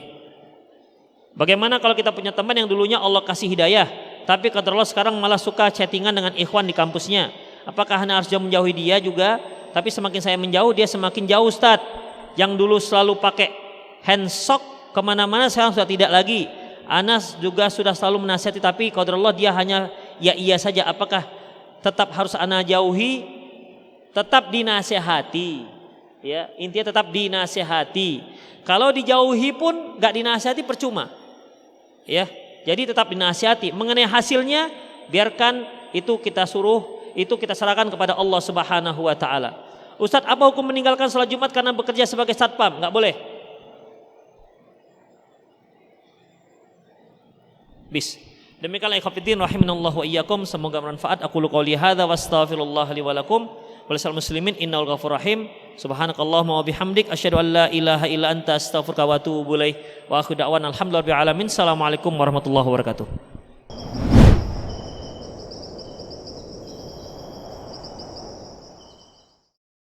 Bagaimana kalau kita punya teman yang dulunya Allah kasih hidayah, tapi qadarullah sekarang malah suka chattingan dengan ikhwan di kampusnya? Apakah hanya harus menjauhi dia juga? Tapi semakin saya menjauh, dia semakin jauh, Ustadz. Yang dulu selalu pakai handshake kemana-mana, sekarang sudah tidak lagi. Anas juga sudah selalu menasihati, tapi qadarullah dia hanya ya iya saja. Apakah tetap harus ana jauhi? Tetap dinasihati. Ya, intinya tetap dinasihati. Kalau dijauhi pun gak dinasihati percuma. Ya, jadi tetap dinasihati. Mengenai hasilnya, biarkan itu kita serahkan kepada Allah Subhanahu wa taala. Ustadz, apa hukum meninggalkan sholat Jumat karena bekerja sebagai satpam? Gak boleh. Demikianlah ikhwatiddin rahimanallahu wa iyyakum, semoga bermanfaat. Aqulu qouli hadza wa astaghfirullah li wa lakum wa lisal muslimin innahu ghafurur rahim. Subhanakallahumma wa bihamdik asyhadu an la ilaha illa anta astaghfiruka wa atubu ilaik. Wa akhiru da'wana alhamdulillahi rabbil alamin. Assalamualaikum warahmatullahi wabarakatuh.